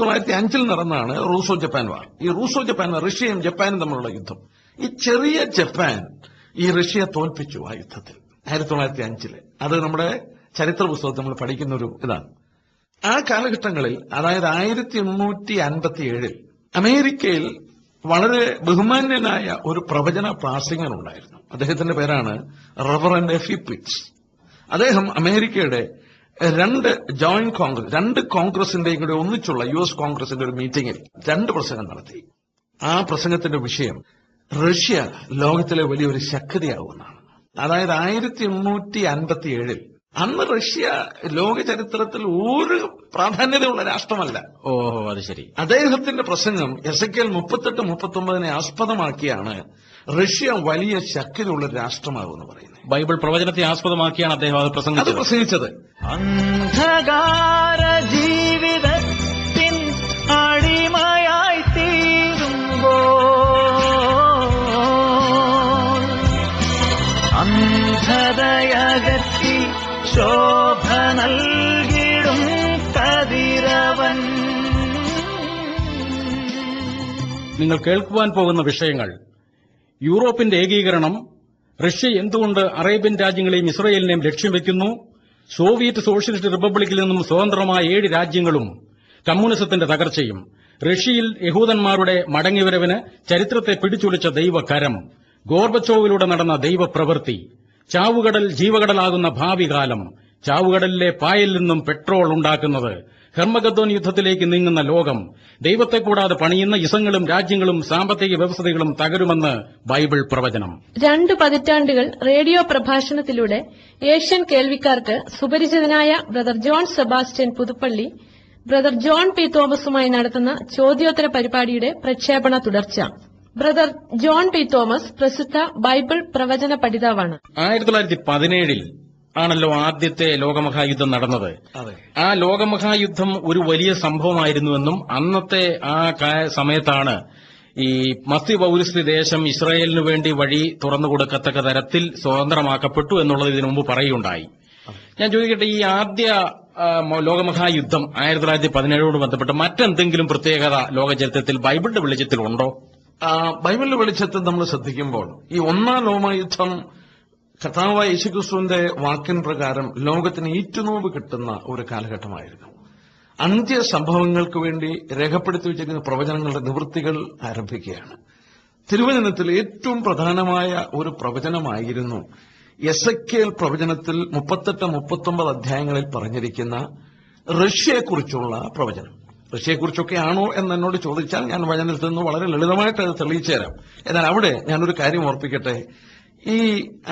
1905 നടന്നാണ് Rousseau Japan വാർ. ഈ Rousseau Japan വാർ, റഷ്യയും ജപ്പാനും തമ്മിലുള്ള യുദ്ധം. ഈ ചെറിയ ജപ്പാൻ ഈ റഷ്യയെ തോൽപ്പിച്ചു ആ യുദ്ധത്തിൽ 1905. അത് നമ്മുടെ ചരിത്ര പുസ്തകത്തിൽ നമ്മൾ പഠിക്കുന്ന ഒരു ഇതാണ്. ആ കാലഘട്ടങ്ങളിൽ, അതായത് 1857 അമേരിക്കയിൽ വളരെ ബഹുമാന്യനായ ഒരു പ്രവചന പ്രാസംഗികൻ ഉണ്ടായിരുന്നു. അദ്ദേഹത്തിന്റെ പേരാണ് റവറൻഡ് എഫി പിറ്റ്സ്. അദ്ദേഹം അമേരിക്കയുടെ രണ്ട് കോൺഗ്രസിന്റെയും കൂടെ ഒന്നിച്ചുള്ള US കോൺഗ്രസിന്റെ ഒരു മീറ്റിംഗിൽ 2 പ്രസംഗം നടത്തി. ആ പ്രസംഗത്തിന്റെ വിഷയം റഷ്യ ലോകത്തിലെ വലിയൊരു ശക്തിയാവുമെന്നാണ്. അതായത് 1857 അന്ന് റഷ്യ ലോക ചരിത്രത്തിൽ ഒരു പ്രാധാന്യതയുള്ള രാഷ്ട്രമല്ല. അത് ശരി. അദ്ദേഹത്തിന്റെ പ്രസംഗം എസെക്കിയേൽ 38-39 ആസ്പദമാക്കിയാണ് റഷ്യ വലിയ ശക്തിയുള്ള രാഷ്ട്രമാകുമെന്ന് പറയുന്നത്. ബൈബിൾ പ്രവചനത്തെ ആസ്പദമാക്കിയാണ് അദ്ദേഹം അത് പ്രസംഗിച്ചത്. അന്ധകാര ജീവിതത്തിൻ അടിമയായി തീരുമ്പോൾ അന്ധതയകറ്റി ശോഭ നൽകിടും കതിരവൻ. നിങ്ങൾ കേൾക്കുവാൻ പോകുന്ന വിഷയങ്ങൾ: യൂറോപ്പിന്റെ ഏകീകരണം, റഷ്യ എന്തുകൊണ്ട് അറേബ്യൻ രാജ്യങ്ങളെയും ഇസ്രയേലിനെയും ലക്ഷ്യം വെക്കുന്നു, സോവിയറ്റ് സോഷ്യലിസ്റ്റ് റിപ്പബ്ലിക്കിൽ നിന്നും സ്വതന്ത്രമായ 7 രാജ്യങ്ങളും കമ്മ്യൂണിസത്തിന്റെ തകർച്ചയും, റഷ്യയിൽ യഹൂദന്മാരുടെ മടങ്ങിവരവിന് ചരിത്രത്തെ പിടിച്ചുലച്ച ദൈവകരം, ഗോർബച്ചോവിലൂടെ നടന്ന ദൈവപ്രവൃത്തി, ചാവുകടൽ ജീവകടലാകുന്ന ഭാവി കാലം, ചാവുകടലിലെ പായൽ നിന്നും പെട്രോൾ ഉണ്ടാക്കുന്നത്, ഹെർമഗദ്ദോൻ യുദ്ധത്തിലേക്ക് നീങ്ങുന്ന ലോകം, ദൈവത്തെ കൂടാതെ പണിയുന്ന ഇസങ്ങളും രാജ്യങ്ങളും സാമ്പത്തിക വ്യവസ്ഥകളും തകരുമെന്ന് ബൈബിൾ പ്രവചനം. 2 പതിറ്റാണ്ടുകൾ റേഡിയോ പ്രഭാഷണത്തിലൂടെ ഏഷ്യൻ കേൾവിക്കാർക്ക് സുപരിചിതനായ brother John Sebastian Puthuppally, brother John P തോമസുമായി നടത്തുന്ന ചോദ്യോത്തര പരിപാടിയുടെ പ്രക്ഷേപണ തുടർച്ച. ബ്രദർ ജോൺ പി തോമസ് പ്രസിദ്ധ ബൈബിൾ പ്രവചന പഠിതാവാണ്. 1917 ആണല്ലോ ആദ്യത്തെ ലോകമഹായുദ്ധം നടന്നത്. ആ ലോകമഹായുദ്ധം ഒരു വലിയ സംഭവമായിരുന്നുവെന്നും അന്നത്തെ ആ സമയത്താണ് ഈ മധ്യ പൗരസ്ത്യ ദേശം ഇസ്രായേലിനു വേണ്ടി വഴി തുറന്നുകൊടുക്കത്തക്ക തരത്തിൽ സ്വതന്ത്രമാക്കപ്പെട്ടു എന്നുള്ളത് ഇതിനു മുമ്പ് പറയുകയുണ്ടായി. ഞാൻ ചോദിക്കട്ടെ, ഈ ആദ്യ ലോകമഹായുദ്ധം 1917 ബന്ധപ്പെട്ട് മറ്റെന്തെങ്കിലും പ്രത്യേകത ലോക ചരിത്രത്തിൽ ബൈബിളിന്റെ വെളിച്ചത്തിൽ ഉണ്ടോ? ബൈബിളിന്റെ വെളിച്ചത്തിൽ നമ്മൾ ശ്രദ്ധിക്കുമ്പോൾ ഈ ഒന്നാം ലോകമഹായുദ്ധം കർത്താവായ യേശുക്രിസ്തുവിന്റെ വാക്കിൻ പ്രകാരം ലോകത്തിന് ഈറ്റുനോവ് കിട്ടുന്ന ഒരു കാലഘട്ടമായിരുന്നു. അന്ത്യ സംഭവങ്ങൾക്ക് വേണ്ടി രേഖപ്പെടുത്തി വെച്ചിരിക്കുന്ന പ്രവചനങ്ങളുടെ നിവൃത്തികൾ ആരംഭിക്കുകയാണ്. തിരുവചനത്തിൽ ഏറ്റവും പ്രധാനമായ ഒരു പ്രവചനമായിരുന്നു എസെക്കിയേൽ പ്രവചനത്തിൽ 38-39 അധ്യായങ്ങളിൽ പറഞ്ഞിരിക്കുന്ന റഷ്യയെക്കുറിച്ചുള്ള പ്രവചനം. റഷ്യയെക്കുറിച്ചൊക്കെ ആണോ എന്ന് എന്നോട് ചോദിച്ചാൽ ഞാൻ വചനത്തിൽ നിന്ന് വളരെ ലളിതമായിട്ട് അത് തെളിയിച്ചു തരാം. എന്നാൽ അവിടെ ഞാനൊരു കാര്യം ഓർപ്പിക്കട്ടെ. ഈ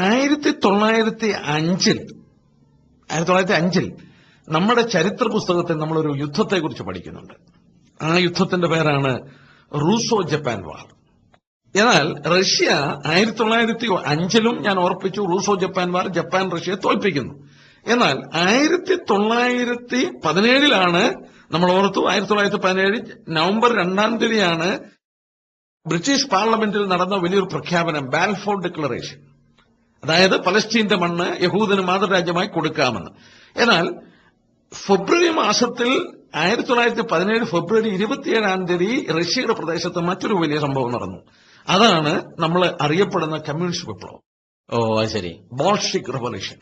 1905 നമ്മുടെ ചരിത്ര പുസ്തകത്തിൽ നമ്മളൊരു യുദ്ധത്തെക്കുറിച്ച് പഠിക്കുന്നുണ്ട്. ആ യുദ്ധത്തിന്റെ പേരാണ് റൂസോ ജപ്പാൻ വാർ. എന്നാൽ റഷ്യ 1905 ഞാൻ ഓർപ്പിച്ചു, റൂസോ ജപ്പാൻ വാർ, ജപ്പാൻ റഷ്യയെ തോൽപ്പിക്കുന്നു. എന്നാൽ 1917 നമ്മൾ ഓർത്തു, 1917 നവംബർ 2 ബ്രിട്ടീഷ് പാർലമെന്റിൽ നടന്ന വലിയൊരു പ്രഖ്യാപനം, ബാൽഫോർ ഡിക്ലറേഷൻ. അതായത് പലസ്തീന്റെ മണ്ണ് യഹൂദന് മാതൃരാജ്യമായി കൊടുക്കാമെന്ന്. എന്നാൽ ഫെബ്രുവരി മാസത്തിൽ 1917 ഫെബ്രുവരി 27 റഷ്യയുടെ പ്രദേശത്ത് മറ്റൊരു വലിയ സംഭവം നടന്നു. അതാണ് നമ്മൾ അറിയപ്പെടുന്ന കമ്മ്യൂണിസ്റ്റ് വിപ്ലവം. അത് ശരി. ബോൾഷിക് റെവല്യൂഷൻ.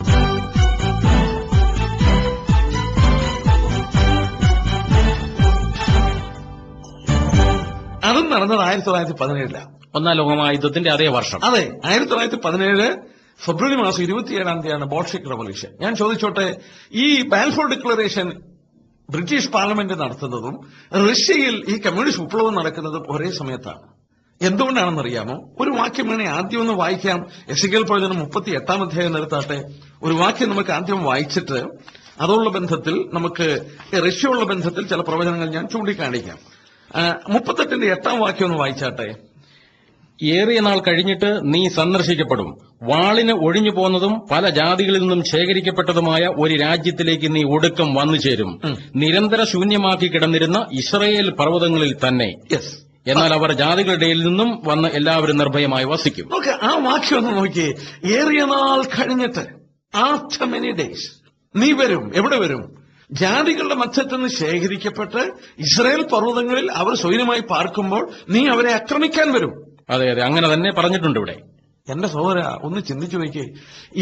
അതും നടന്നത് 1917 ഒന്നാം ലോകമഹായുദ്ധത്തിന്റെ അതേ വർഷം. അതെ, 1917 ഫെബ്രുവരി മാസം 27 ബോൾഷിക് റെവല്യൂഷൻ. ഞാൻ ചോദിച്ചോട്ടെ, ഈ ബാൽഫോർ ഡിക്ലറേഷൻ ബ്രിട്ടീഷ് പാർലമെന്റ് നടത്തുന്നതും റഷ്യയിൽ ഈ കമ്മ്യൂണിസ്റ്റ് വിപ്ലവം നടക്കുന്നതും ഒരേ സമയത്താണ്. എന്തുകൊണ്ടാണെന്നറിയാമോ? ഒരു വാക്യം വേണേ ആദ്യം ഒന്ന് വായിക്കാം. എസെക്കിയേൽ പ്രവചനം 38 അധ്യായം എടുത്താട്ടെ. ഒരു വാക്യം നമുക്ക് ആദ്യം വായിച്ചിട്ട് അതുള്ള ബന്ധത്തിൽ നമുക്ക് റഷ്യയുള്ള ബന്ധത്തിൽ ചില പ്രവചനങ്ങൾ ഞാൻ ചൂണ്ടിക്കാണിക്കാം. 38 വാക്യം ഒന്ന് വായിച്ചാട്ടെ. ഏറിയ നാൾ കഴിഞ്ഞിട്ട് നീ സന്ദർശിക്കപ്പെടും, വാളിന് ഒഴിഞ്ഞു പോന്നതും പല ജാതികളിൽ നിന്നും ശേഖരിക്കപ്പെട്ടതുമായ ഒരു രാജ്യത്തിലേക്ക് നീ ഒടുക്കം വന്നു ചേരും. നിരന്തര ശൂന്യമാക്കി കിടന്നിരുന്ന ഇസ്രായേൽ പർവ്വതങ്ങളിൽ തന്നെ. എന്നാൽ അവർ ജാതികളുടെ നിന്നും വന്ന് എല്ലാവരും നിർഭയമായി വസിക്കും. ആ വാക്യം ഒന്ന് നോക്കിയേ. ഏറിയ നാൾ കഴിഞ്ഞിട്ട്, ആഫ്റ്റർ മെനി ഡേയ്സ് നീ വരും. എവിടെ വരും? ജാതികളുടെ മധ്യത്തിൽ നിന്ന് ശേഖരിക്കപ്പെട്ട് ഇസ്രായേൽ പർവ്വതങ്ങളിൽ അവർ സ്വൈരമായി പാർക്കുമ്പോൾ നീ അവരെ ആക്രമിക്കാൻ വരും. അതെ, അങ്ങനെ തന്നെ പറഞ്ഞിട്ടുണ്ട് ഇവിടെ. എന്റെ സഹോദര, ഒന്ന് ചിന്തിച്ചു നോക്കിയേ.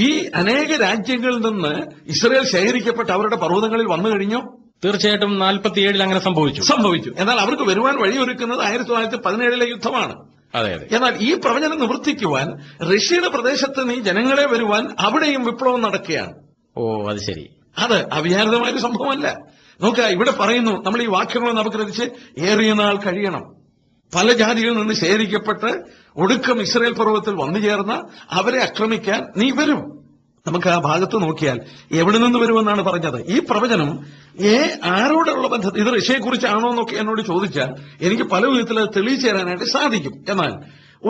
ഈ അനേക രാജ്യങ്ങളിൽ നിന്ന് ഇസ്രായേൽ ശേഖരിക്കപ്പെട്ട് അവരുടെ പർവ്വതങ്ങളിൽ വന്നു കഴിഞ്ഞോ? തീർച്ചയായിട്ടും 47 അങ്ങനെ സംഭവിച്ചു. എന്നാൽ അവർക്ക് വരുവാൻ വഴിയൊരുക്കുന്നത് 1917 യുദ്ധമാണ്. അതെ. എന്നാൽ ഈ പ്രവചനം നിവർത്തിക്കുവാൻ റഷ്യയുടെ പ്രദേശത്ത് നീ ജനങ്ങളെ വരുവാൻ അവിടെയും വിപ്ലവം നടക്കുകയാണ്. അത് ശരി. അത് അവിചാരിതമായൊരു സംഭവമല്ല. നോക്കുക, ഇവിടെ പറയുന്നു, നമ്മൾ ഈ വാക്യങ്ങൾ നമുക്കനുസരിച്ച് ഏറിയ നാൾ കഴിയണം. പല ജാതികളിൽ നിന്ന് ശേഖരിക്കപ്പെട്ട് ഒടുക്കം ഇസ്രായേൽ പർവ്വതത്തിൽ വന്നു ചേർന്ന അവരെ ആക്രമിക്കാൻ നീ വരും. നമുക്ക് ആ ഭാഗത്ത് നോക്കിയാൽ എവിടെ നിന്ന് വരുമെന്നാണ് പറഞ്ഞത്. ഈ പ്രവചനം ആരോടുള്ള ബന്ധത്തിൽ ഇത് റഷ്യയെക്കുറിച്ചാണോ എന്നൊക്കെ എന്നോട് ചോദിച്ചാൽ എനിക്ക് പല വിധത്തിൽ അത് തെളിയിച്ചു തരാനായിട്ട് സാധിക്കും. എന്നാൽ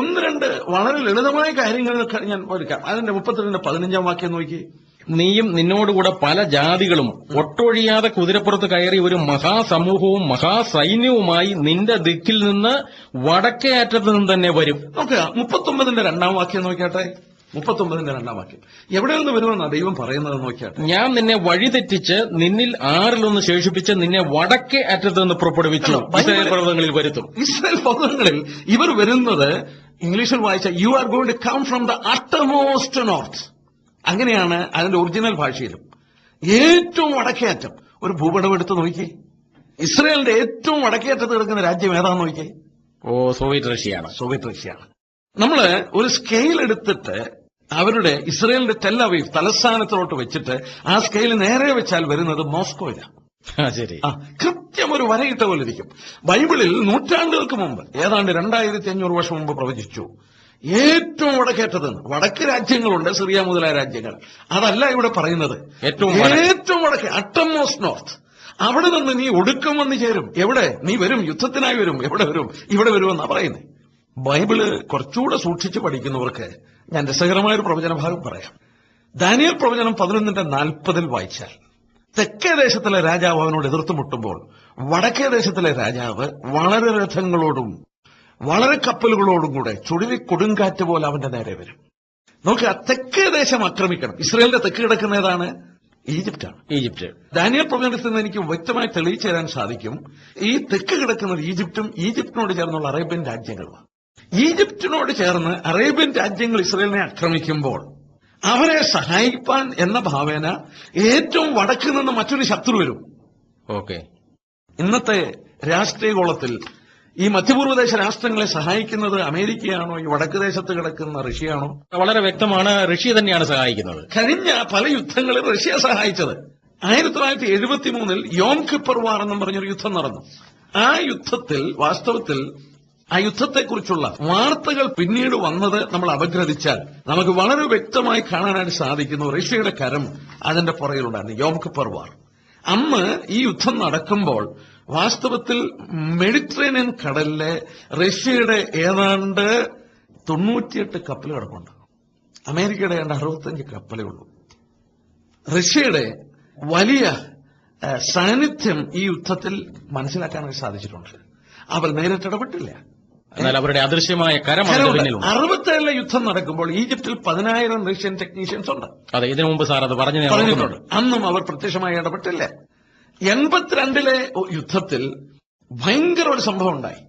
ഒന്ന് രണ്ട് വളരെ ലളിതമായ കാര്യങ്ങൾ ഞാൻ ഒരുക്കാം. അതിന്റെ 32-15 വാക്യം നോക്കി. നീയും നിന്നോടുകൂടെ പല ജാതികളും ഒട്ടൊഴിയാതെ കുതിരപ്പുറത്ത് കയറി ഒരു മഹാസമൂഹവും മഹാസൈന്യവുമായി നിന്റെ ദിക്കിൽ നിന്ന് വടക്കേ അറ്റത്ത് നിന്ന് തന്നെ വരും. നോക്കുക, 39-2 വാക്യം നോക്കിയാട്ടെ. 39-2 വാക്യം എവിടെ നിന്ന് വരുമെന്നാണ് ദൈവം പറയുന്നത് നോക്കിയാട്ടെ. ഞാൻ നിന്നെ വഴിതെറ്റിച്ച് നിന്നിൽ 6 ശേഷിപ്പിച്ച് നിന്നെ വടക്കേ അറ്റത്ത് നിന്ന് പുറപ്പെടുവിച്ചു ഇസ്രായേൽ പർവ്വതങ്ങളിൽ വരുത്തും. ഇസ്രായേൽ പർവ്വതങ്ങളിൽ ഇവർ വരുന്നത് ഇംഗ്ലീഷിൽ വായിച്ച you are going to come from the uttermost north. അങ്ങനെയാണ് അതിന്റെ ഒറിജിനൽ ഭാഷയിലും. ഏറ്റവും വടക്കേയറ്റം ഒരു ഭൂപടം എടുത്ത് നോക്കി. ഇസ്രായേലിന്റെ ഏറ്റവും വടക്കേയറ്റത്ത് കിടക്കുന്ന രാജ്യം ഏതാണെന്ന് നോക്കി. സോവിയറ്റ് റഷ്യയാണ്. നമ്മള് ഒരു സ്കെയിൽ എടുത്തിട്ട് അവരുടെ ഇസ്രായേലിന്റെ ടെൽ അവീവ് തലസ്ഥാനത്തോട്ട് വെച്ചിട്ട് ആ സ്കെയിൽ നേരെ വെച്ചാൽ വരുന്നത് മോസ്കോയിലാണ്. ശരി. കൃത്യം ഒരു വരയിട്ട പോലെ ഇരിക്കും. ബൈബിളിൽ നൂറ്റാണ്ടുകൾക്ക് മുമ്പ്, ഏതാണ്ട് 2500 വർഷം മുമ്പ് പ്രവചിച്ചു ഏറ്റവും വടക്കേറ്റതെന്ന്. വടക്ക് രാജ്യങ്ങളുണ്ട്, സിറിയ മുതലായ രാജ്യങ്ങൾ. അതല്ല ഇവിടെ പറയുന്നത്. ഏറ്റവും വടക്കേ അട്ടർമോസ്റ്റ് നോർത്ത്. അവിടെ നിന്ന് നീ ഒടുക്കം വന്ന് ചേരും. എവിടെ നീ വരും? യുദ്ധത്തിനായി വരും. എവിടെ വരും? ഇവിടെ വരുമെന്നാ പറയുന്നത്. ബൈബിള് കുറച്ചുകൂടെ സൂക്ഷിച്ച് പഠിക്കുന്നവർക്ക് ഞാൻ രസകരമായൊരു പ്രവചന ഭാഗം പറയാം. ദാനിയേൽ പ്രവചനം 11:40 വായിച്ചാൽ തെക്കേ ദേശത്തിലെ രാജാവ് അവനോട് എതിർത്ത് മുട്ടുമ്പോൾ വടക്കേ ദേശത്തിലെ രാജാവ് വളരെ രഥങ്ങളോടും വളരെ കപ്പലുകളോടും കൂടെ ചുഴലി കൊടുങ്കാറ്റ് പോലെ അവന്റെ നേരെ വരും. നോക്കുക, തെക്കേ ദേശം ആക്രമിക്കണം. ഇസ്രായേലിന്റെ തെക്ക് കിടക്കുന്ന ഏതാണ്? ഈജിപ്റ്റ്. ദാനിയേൽ പ്രവചനത്തിൽ നിന്ന് എനിക്ക് വ്യക്തമായി തെളിയിച്ചു തരാൻ സാധിക്കും. ഈ തെക്ക് കിടക്കുന്നത് ഈജിപ്തും ഈജിപ്തിനോട് ചേർന്നുള്ള അറേബ്യൻ രാജ്യങ്ങളുമാണ്. ഈജിപ്തിനോട് ചേർന്ന് അറേബ്യൻ രാജ്യങ്ങൾ ഇസ്രായേലിനെ ആക്രമിക്കുമ്പോൾ അവരെ സഹായിപ്പാൻ എന്ന ഭാവേന ഏറ്റവും വടക്ക് നിന്ന് മറ്റൊരു ശത്രു വരും. ഇന്നത്തെ രാഷ്ട്രീയ ഗോളത്തിൽ ഈ മധ്യപൂർവ്വദേശ രാഷ്ട്രങ്ങളെ സഹായിക്കുന്നത് അമേരിക്കയാണോ ഈ വടക്ക് ദേശത്ത് കിടക്കുന്ന റഷ്യയാണോ? വളരെ വ്യക്തമാണ്, റഷ്യ തന്നെയാണ് സഹായിക്കുന്നത്. കഴിഞ്ഞ പല യുദ്ധങ്ങളിൽ റഷ്യ സഹായിച്ചത്. 1973 യോം കിപ്പർ വാർ എന്നും പറഞ്ഞൊരു യുദ്ധം നടന്നു. ആ യുദ്ധത്തിൽ വാസ്തവത്തിൽ ആ യുദ്ധത്തെക്കുറിച്ചുള്ള വാർത്തകൾ പിന്നീട് വന്നത് നമ്മൾ അപഗ്രഥിച്ചാൽ നമുക്ക് വളരെ വ്യക്തമായി കാണാനായിട്ട് സാധിക്കുന്നു. റഷ്യയുടെ കരം അതിന്റെ പുറകിലുണ്ടായിരുന്നു. യോം കിപ്പർ വാർ. അന്ന് ഈ യുദ്ധം നടക്കുമ്പോൾ വാസ്തവത്തിൽ മെഡിറ്ററേനിയൻ കടലിലെ റഷ്യയുടെ ഏതാണ്ട് 98 കപ്പൽ കിടപ്പുണ്ട്. അമേരിക്കയുടെ ഏതാണ്ട് 65 കപ്പലേ ഉള്ളൂ. റഷ്യയുടെ വലിയ സാന്നിധ്യം ഈ യുദ്ധത്തിൽ മനസ്സിലാക്കാനായി സാധിച്ചിട്ടുണ്ട്. അവർ നേരിട്ടിടപെട്ടില്ല. എന്നാൽ അവരുടെ അദൃശ്യമായ കരം 67 യുദ്ധം നടക്കുമ്പോൾ ഈജിപ്തിൽ 10,000 റഷ്യൻ ടെക്നീഷ്യൻസ് ഉണ്ട്. അതെ, ഇതിനു മുമ്പ് സാർ അത് പറഞ്ഞിട്ടുണ്ട്. അന്നും അവർ പ്രത്യക്ഷമായി ഇടപെട്ടില്ല. 82 യുദ്ധത്തിൽ ഭയങ്കര ഒരു സംഭവം ഉണ്ടായി.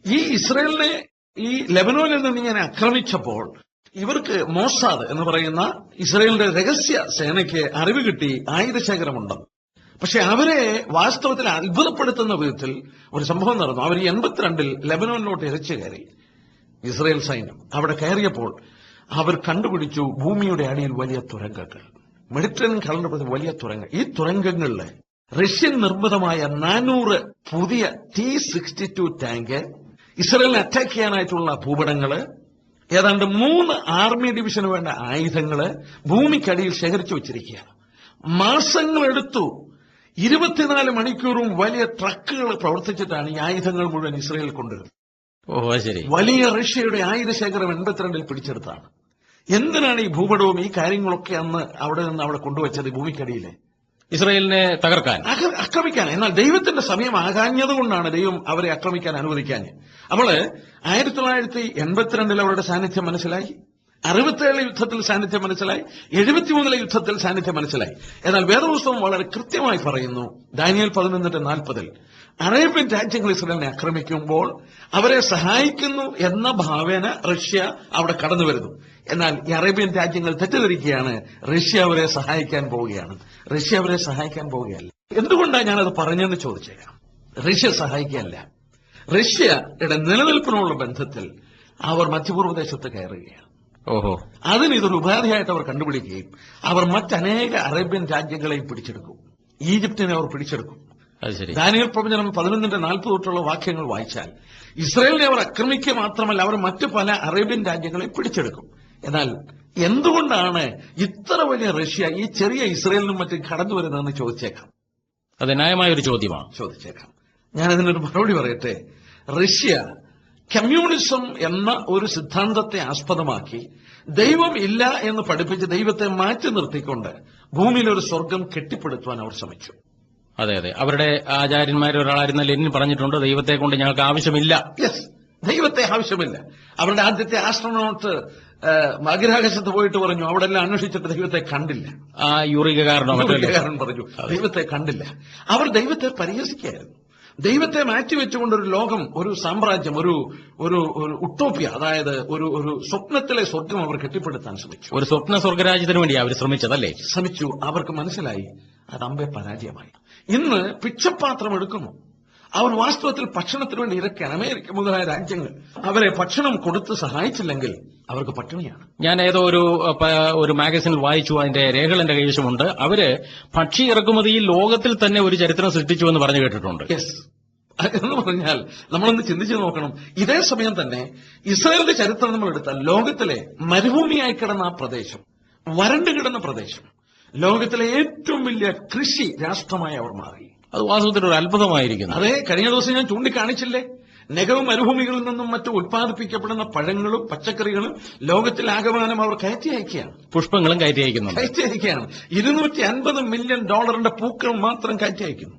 ഈ ഇസ്രായേലിനെ ഈ ലെബനോനിൽ നിന്ന് ഇങ്ങനെ ആക്രമിച്ചപ്പോൾ ഇവർക്ക് മോസാദ് എന്ന് പറയുന്ന ഇസ്രായേലിന്റെ രഹസ്യ സേനയ്ക്ക് അറിവ് കിട്ടി ആയുധശേഖരമുണ്ടെന്ന്. പക്ഷെ അവരെ വാസ്തവത്തിൽ അത്ഭുതപ്പെടുത്തുന്ന വിധത്തിൽ ഒരു സംഭവം നടന്നു. അവർ 82 ലെബനോനിലോട്ട് ഇരച്ചു കയറി. ഇസ്രായേൽ സൈന്യം അവിടെ കയറിയപ്പോൾ അവർ കണ്ടുപിടിച്ചു ഭൂമിയുടെ അടിയിൽ വലിയ തുരങ്കങ്ങൾ. മെഡിറ്ററേനിയൻ കടലിന്റെ വലിയ തുരങ്കം. ഈ തുരങ്കങ്ങളിൽ റഷ്യൻ നിർമ്മിതമായ 400 പുതിയ T-62 ടാങ്ക്, ഇസ്രായേലിനെ അറ്റാക്ക് ചെയ്യാനായിട്ടുള്ള ഭൂപടങ്ങള്, ഏതാണ്ട് 3 ആർമി ഡിവിഷന് വേണ്ട ആയുധങ്ങള് ഭൂമിക്കടിയിൽ ശേഖരിച്ചു വച്ചിരിക്കുകയാണ്. മാസങ്ങളെടുത്തു. 24 മണിക്കൂറും വലിയ ട്രക്കുകൾ പ്രവർത്തിച്ചിട്ടാണ് ഈ ആയുധങ്ങൾ മുഴുവൻ ഇസ്രായേൽ കൊണ്ടുവരുന്നത്. വലിയ റഷ്യയുടെ ആയുധശേഖരം 82 പിടിച്ചെടുത്താണ്. എന്തിനാണ് ഈ ഭൂപടവും ഈ കാര്യങ്ങളൊക്കെ അന്ന് അവിടെ നിന്ന് അവിടെ കൊണ്ടുവച്ചത്? ഭൂമിക്കടിയിലെ ഇസ്രായേലിനെ തകർക്കാൻ, ആക്രമിക്കാൻ. എന്നാൽ ദൈവത്തിന്റെ സമയം ആകാഞ്ഞതുകൊണ്ടാണ് ദൈവം അവരെ ആക്രമിക്കാൻ അനുവദിക്കാൻ. അവള് 1982 അവരുടെ സാന്നിധ്യം മനസ്സിലായി. 67 യുദ്ധത്തിൽ സാന്നിധ്യം മനസ്സിലായി, 73 യുദ്ധത്തിൽ സാന്നിധ്യം മനസ്സിലായി. എന്നാൽ വേദപുസ്തകം വളരെ കൃത്യമായി പറയുന്നു, ദാനിയേൽ 11:40 അറേബ്യൻ രാജ്യങ്ങൾ ഇസ്രായേലിനെ ആക്രമിക്കുമ്പോൾ അവരെ സഹായിക്കുന്നു എന്ന ഭാവേന റഷ്യ അവിടെ കടന്നു വരുന്നു. എന്നാൽ ഈ അറേബ്യൻ രാജ്യങ്ങൾ തെറ്റിദ്ധരിക്കുകയാണ്, റഷ്യ അവരെ സഹായിക്കാൻ പോവുകയാണ്. റഷ്യ അവരെ സഹായിക്കാൻ പോവുകയല്ല. എന്തുകൊണ്ടാണ് ഞാനത് പറഞ്ഞെന്ന് ചോദിച്ചേക്കാം. റഷ്യ സഹായിക്കുകയല്ല. റഷ്യയുടെ നിലനിൽപ്പിനുള്ള ബന്ധത്തിൽ അവർ മധ്യപൂർവ്വദേശത്ത് കയറുകയാണ്. അതിന് ഇതൊരു ഉപാധിയായിട്ട് അവർ കണ്ടുപിടിക്കുകയും അവർ മറ്റനേക അറേബ്യൻ രാജ്യങ്ങളെയും പിടിച്ചെടുക്കും. ഈജിപ്തിനെ അവർ പിടിച്ചെടുക്കും. ദാനിയേൽ പ്രവചനം 11:40 തൊട്ടുള്ള വാക്യങ്ങൾ വായിച്ചാൽ ഇസ്രായേലിനെ അവർ ആക്രമിക്കുക മാത്രമല്ല, അവർ മറ്റു പല അറേബ്യൻ രാജ്യങ്ങളെ പിടിച്ചെടുക്കും. എന്നാൽ എന്തുകൊണ്ടാണ് ഇത്ര വലിയ റഷ്യ ഈ ചെറിയ ഇസ്രായേലിനും മറ്റും കടന്നു വരുന്നതെന്ന് ചോദിച്ചേക്കാം. അത് ന്യായമായ ഒരു ചോദ്യമാണ്. ചോദിച്ചേക്കാം. ഞാനതിനൊരു മറുപടി പറയട്ടെ. റഷ്യ കമ്മ്യൂണിസം എന്ന ഒരു സിദ്ധാന്തത്തെ ആസ്പദമാക്കി ദൈവം ഇല്ല എന്ന് പഠിപ്പിച്ച് ദൈവത്തെ മാറ്റി നിർത്തിക്കൊണ്ട് ഭൂമിയിലൊരു സ്വർഗം കെട്ടിപ്പടുത്തുവാൻ അവർ ശ്രമിച്ചു. അതെ, അവരുടെ ആചാര്യന്മാരിൽ ഒരാളായിരുന്ന ലെനിൻ പറഞ്ഞിട്ടുണ്ട്, ദൈവത്തെ കൊണ്ട് ഞങ്ങൾക്ക് ആവശ്യമില്ല. യെസ്, ദൈവത്തെ ആവശ്യമില്ല. അവരുടെ ആദ്യത്തെ ആസ്ട്രോനോട്ട് ബഹിരാകാശത്ത് പോയിട്ട് പറഞ്ഞു, അവിടെ എല്ലാം അന്വേഷിച്ചിട്ട് ദൈവത്തെ കണ്ടില്ല. ആ യൂറികാരൻ പറഞ്ഞു ദൈവത്തെ കണ്ടില്ല. അവർ ദൈവത്തെ പരിഹസിക്കുകയായിരുന്നു. ദൈവത്തെ മാറ്റിവെച്ചുകൊണ്ടൊരു ലോകം, ഒരു സാമ്രാജ്യം, ഒരു ഒരു ഉട്ടോപ്യ, അതായത് ഒരു സ്വപ്നത്തിലെ സ്വർഗം അവർ കെട്ടിപ്പടുത്താൻ ശ്രമിച്ചു. ഒരു സ്വപ്ന സ്വർഗരാജ്യത്തിന് വേണ്ടി അവർ ശ്രമിച്ചതല്ലേ? ശ്രമിച്ചു. അവർക്ക് മനസ്സിലായി അത് അമ്പേ പരാജയമായി. ഇന്ന് പിച്ചപാത്രം എടുക്കുന്നു. അവർ വാസ്തവത്തിൽ ഭക്ഷണത്തിന് വേണ്ടി ഇരക്കുകയാണ്. അമേരിക്ക മുതലായ രാജ്യങ്ങൾ അവരെ ഭക്ഷണം കൊടുത്ത് സഹായിച്ചില്ലെങ്കിൽ അവർക്ക് പട്ടിണിയാണ്. ഞാൻ ഏതോ ഒരു മാഗസിനിൽ വായിച്ചു, അതിന്റെ രേഖകൾ എന്റെ കൈവശമുണ്ട്. അവര് ഭക്ഷ്യ ഇറക്കുമതിയിൽ ലോകത്തിൽ തന്നെ ഒരു ചരിത്രം സൃഷ്ടിച്ചു എന്ന് പറഞ്ഞു കേട്ടിട്ടുണ്ട്. യെസ്, എന്ന് പറഞ്ഞാൽ നമ്മളൊന്ന് ചിന്തിച്ചു നോക്കണം. ഇതേ സമയം തന്നെ ഇസ്രായേലിന്റെ ചരിത്രം നമ്മൾ എടുത്താൽ ലോകത്തിലെ മരുഭൂമിയായി കിടന്ന ആ പ്രദേശം, വരണ്ടു കിടന്ന പ്രദേശം, ലോകത്തിലെ ഏറ്റവും വലിയ കൃഷി രാഷ്ട്രമായി അവർ മാറി. അത് വാസ്തവത്തിൽ ഒരു അത്ഭുതമായിരിക്കുന്നു. അതെ, കഴിഞ്ഞ ദിവസം ഞാൻ ചൂണ്ടിക്കാണിച്ചില്ലേ, നെഗവ് മരുഭൂമികളിൽ നിന്നും മറ്റും ഉത്പാദിപ്പിക്കപ്പെടുന്ന പഴങ്ങളും പച്ചക്കറികളും ലോകത്തിലാകമാനം അവർ കയറ്റി അയക്കുകയാണ്. പുഷ്പങ്ങളും കയറ്റി അയക്കുന്നു. $250 മില്യൺ പൂക്കൾ മാത്രം കയറ്റി അയക്കുന്നു.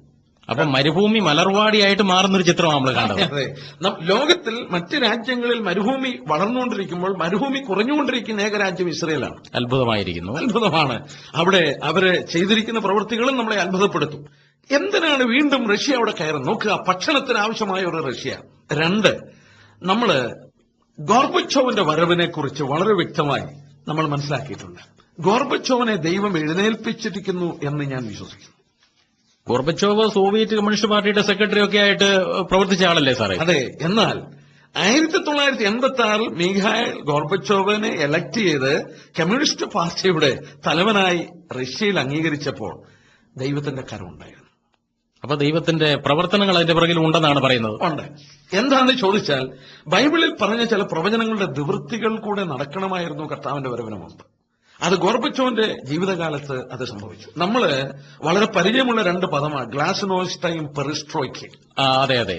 അപ്പൊ മരുഭൂമി മലർവാടിയായിട്ട് മാറുന്നൊരു ചിത്രമാണ് നമ്മൾ കാണുന്നത്. അതെ, ലോകത്തിൽ മറ്റ് രാജ്യങ്ങളിൽ മരുഭൂമി വളർന്നുകൊണ്ടിരിക്കുമ്പോൾ മരുഭൂമി കുറഞ്ഞുകൊണ്ടിരിക്കുന്ന ഏകരാജ്യം ഇസ്രയേലാണ്. അത്ഭുതമായിരിക്കുന്നു. അത്ഭുതമാണ്. അവിടെ അവര് ചെയ്തിരിക്കുന്ന പ്രവൃത്തികളും നമ്മളെ അത്ഭുതപ്പെടുത്തും. എന്തിനാണ് വീണ്ടും റഷ്യ അവിടെ കയറുന്നത്? നോക്കുക, ഭക്ഷണത്തിന് ആവശ്യമായ ഒരു റഷ്യ. 2, നമ്മള് ഗോർബച്ചോവിന്റെ വരവിനെ കുറിച്ച് വളരെ വ്യക്തമായി നമ്മൾ മനസ്സിലാക്കിയിട്ടുണ്ട്. ഗോർബച്ചോവിനെ ദൈവം എഴുന്നേൽപ്പിച്ചിരിക്കുന്നു എന്ന് ഞാൻ വിശ്വസിക്കുന്നു. ഗോർബച്ചോവ് സോവിയറ്റ് കമ്മ്യൂണിസ്റ്റ് പാർട്ടിയുടെ സെക്രട്ടറി ഒക്കെ ആയിട്ട് പ്രവർത്തിച്ച ആളല്ലേ സാറേ? അതെ. എന്നാൽ 1986 മിഖായിൽ ഗോർബച്ചോവിനെ എലക്ട് ചെയ്ത് കമ്മ്യൂണിസ്റ്റ് പാർട്ടിയുടെ തലവനായി റഷ്യയിൽ അംഗീകരിച്ചപ്പോൾ ദൈവത്തിന്റെ കരമുണ്ടായിരുന്നു. അപ്പൊ ദൈവത്തിന്റെ പ്രവർത്തനങ്ങൾ അതിന്റെ പുറകിൽ ഉണ്ടെന്നാണ് പറയുന്നത്. ഉണ്ട്. എന്താണെന്ന് ചോദിച്ചാൽ ബൈബിളിൽ പറഞ്ഞ ചില പ്രവചനങ്ങളുടെ നിവൃത്തികൾ കൂടെ നടക്കണമായിരുന്നു കർത്താവിന്റെ വരവിന് മുമ്പ്. അത് ഗോർബച്ചോവിന്റെ ജീവിതകാലത്ത് അത് സംഭവിച്ചു. നമ്മള് വളരെ പരിചയമുള്ള 2 പദമാണ് ഗ്ലാസ്നോസ്റ്റയും പെറിസ്ട്രോയ്ക്ക്. അതെ.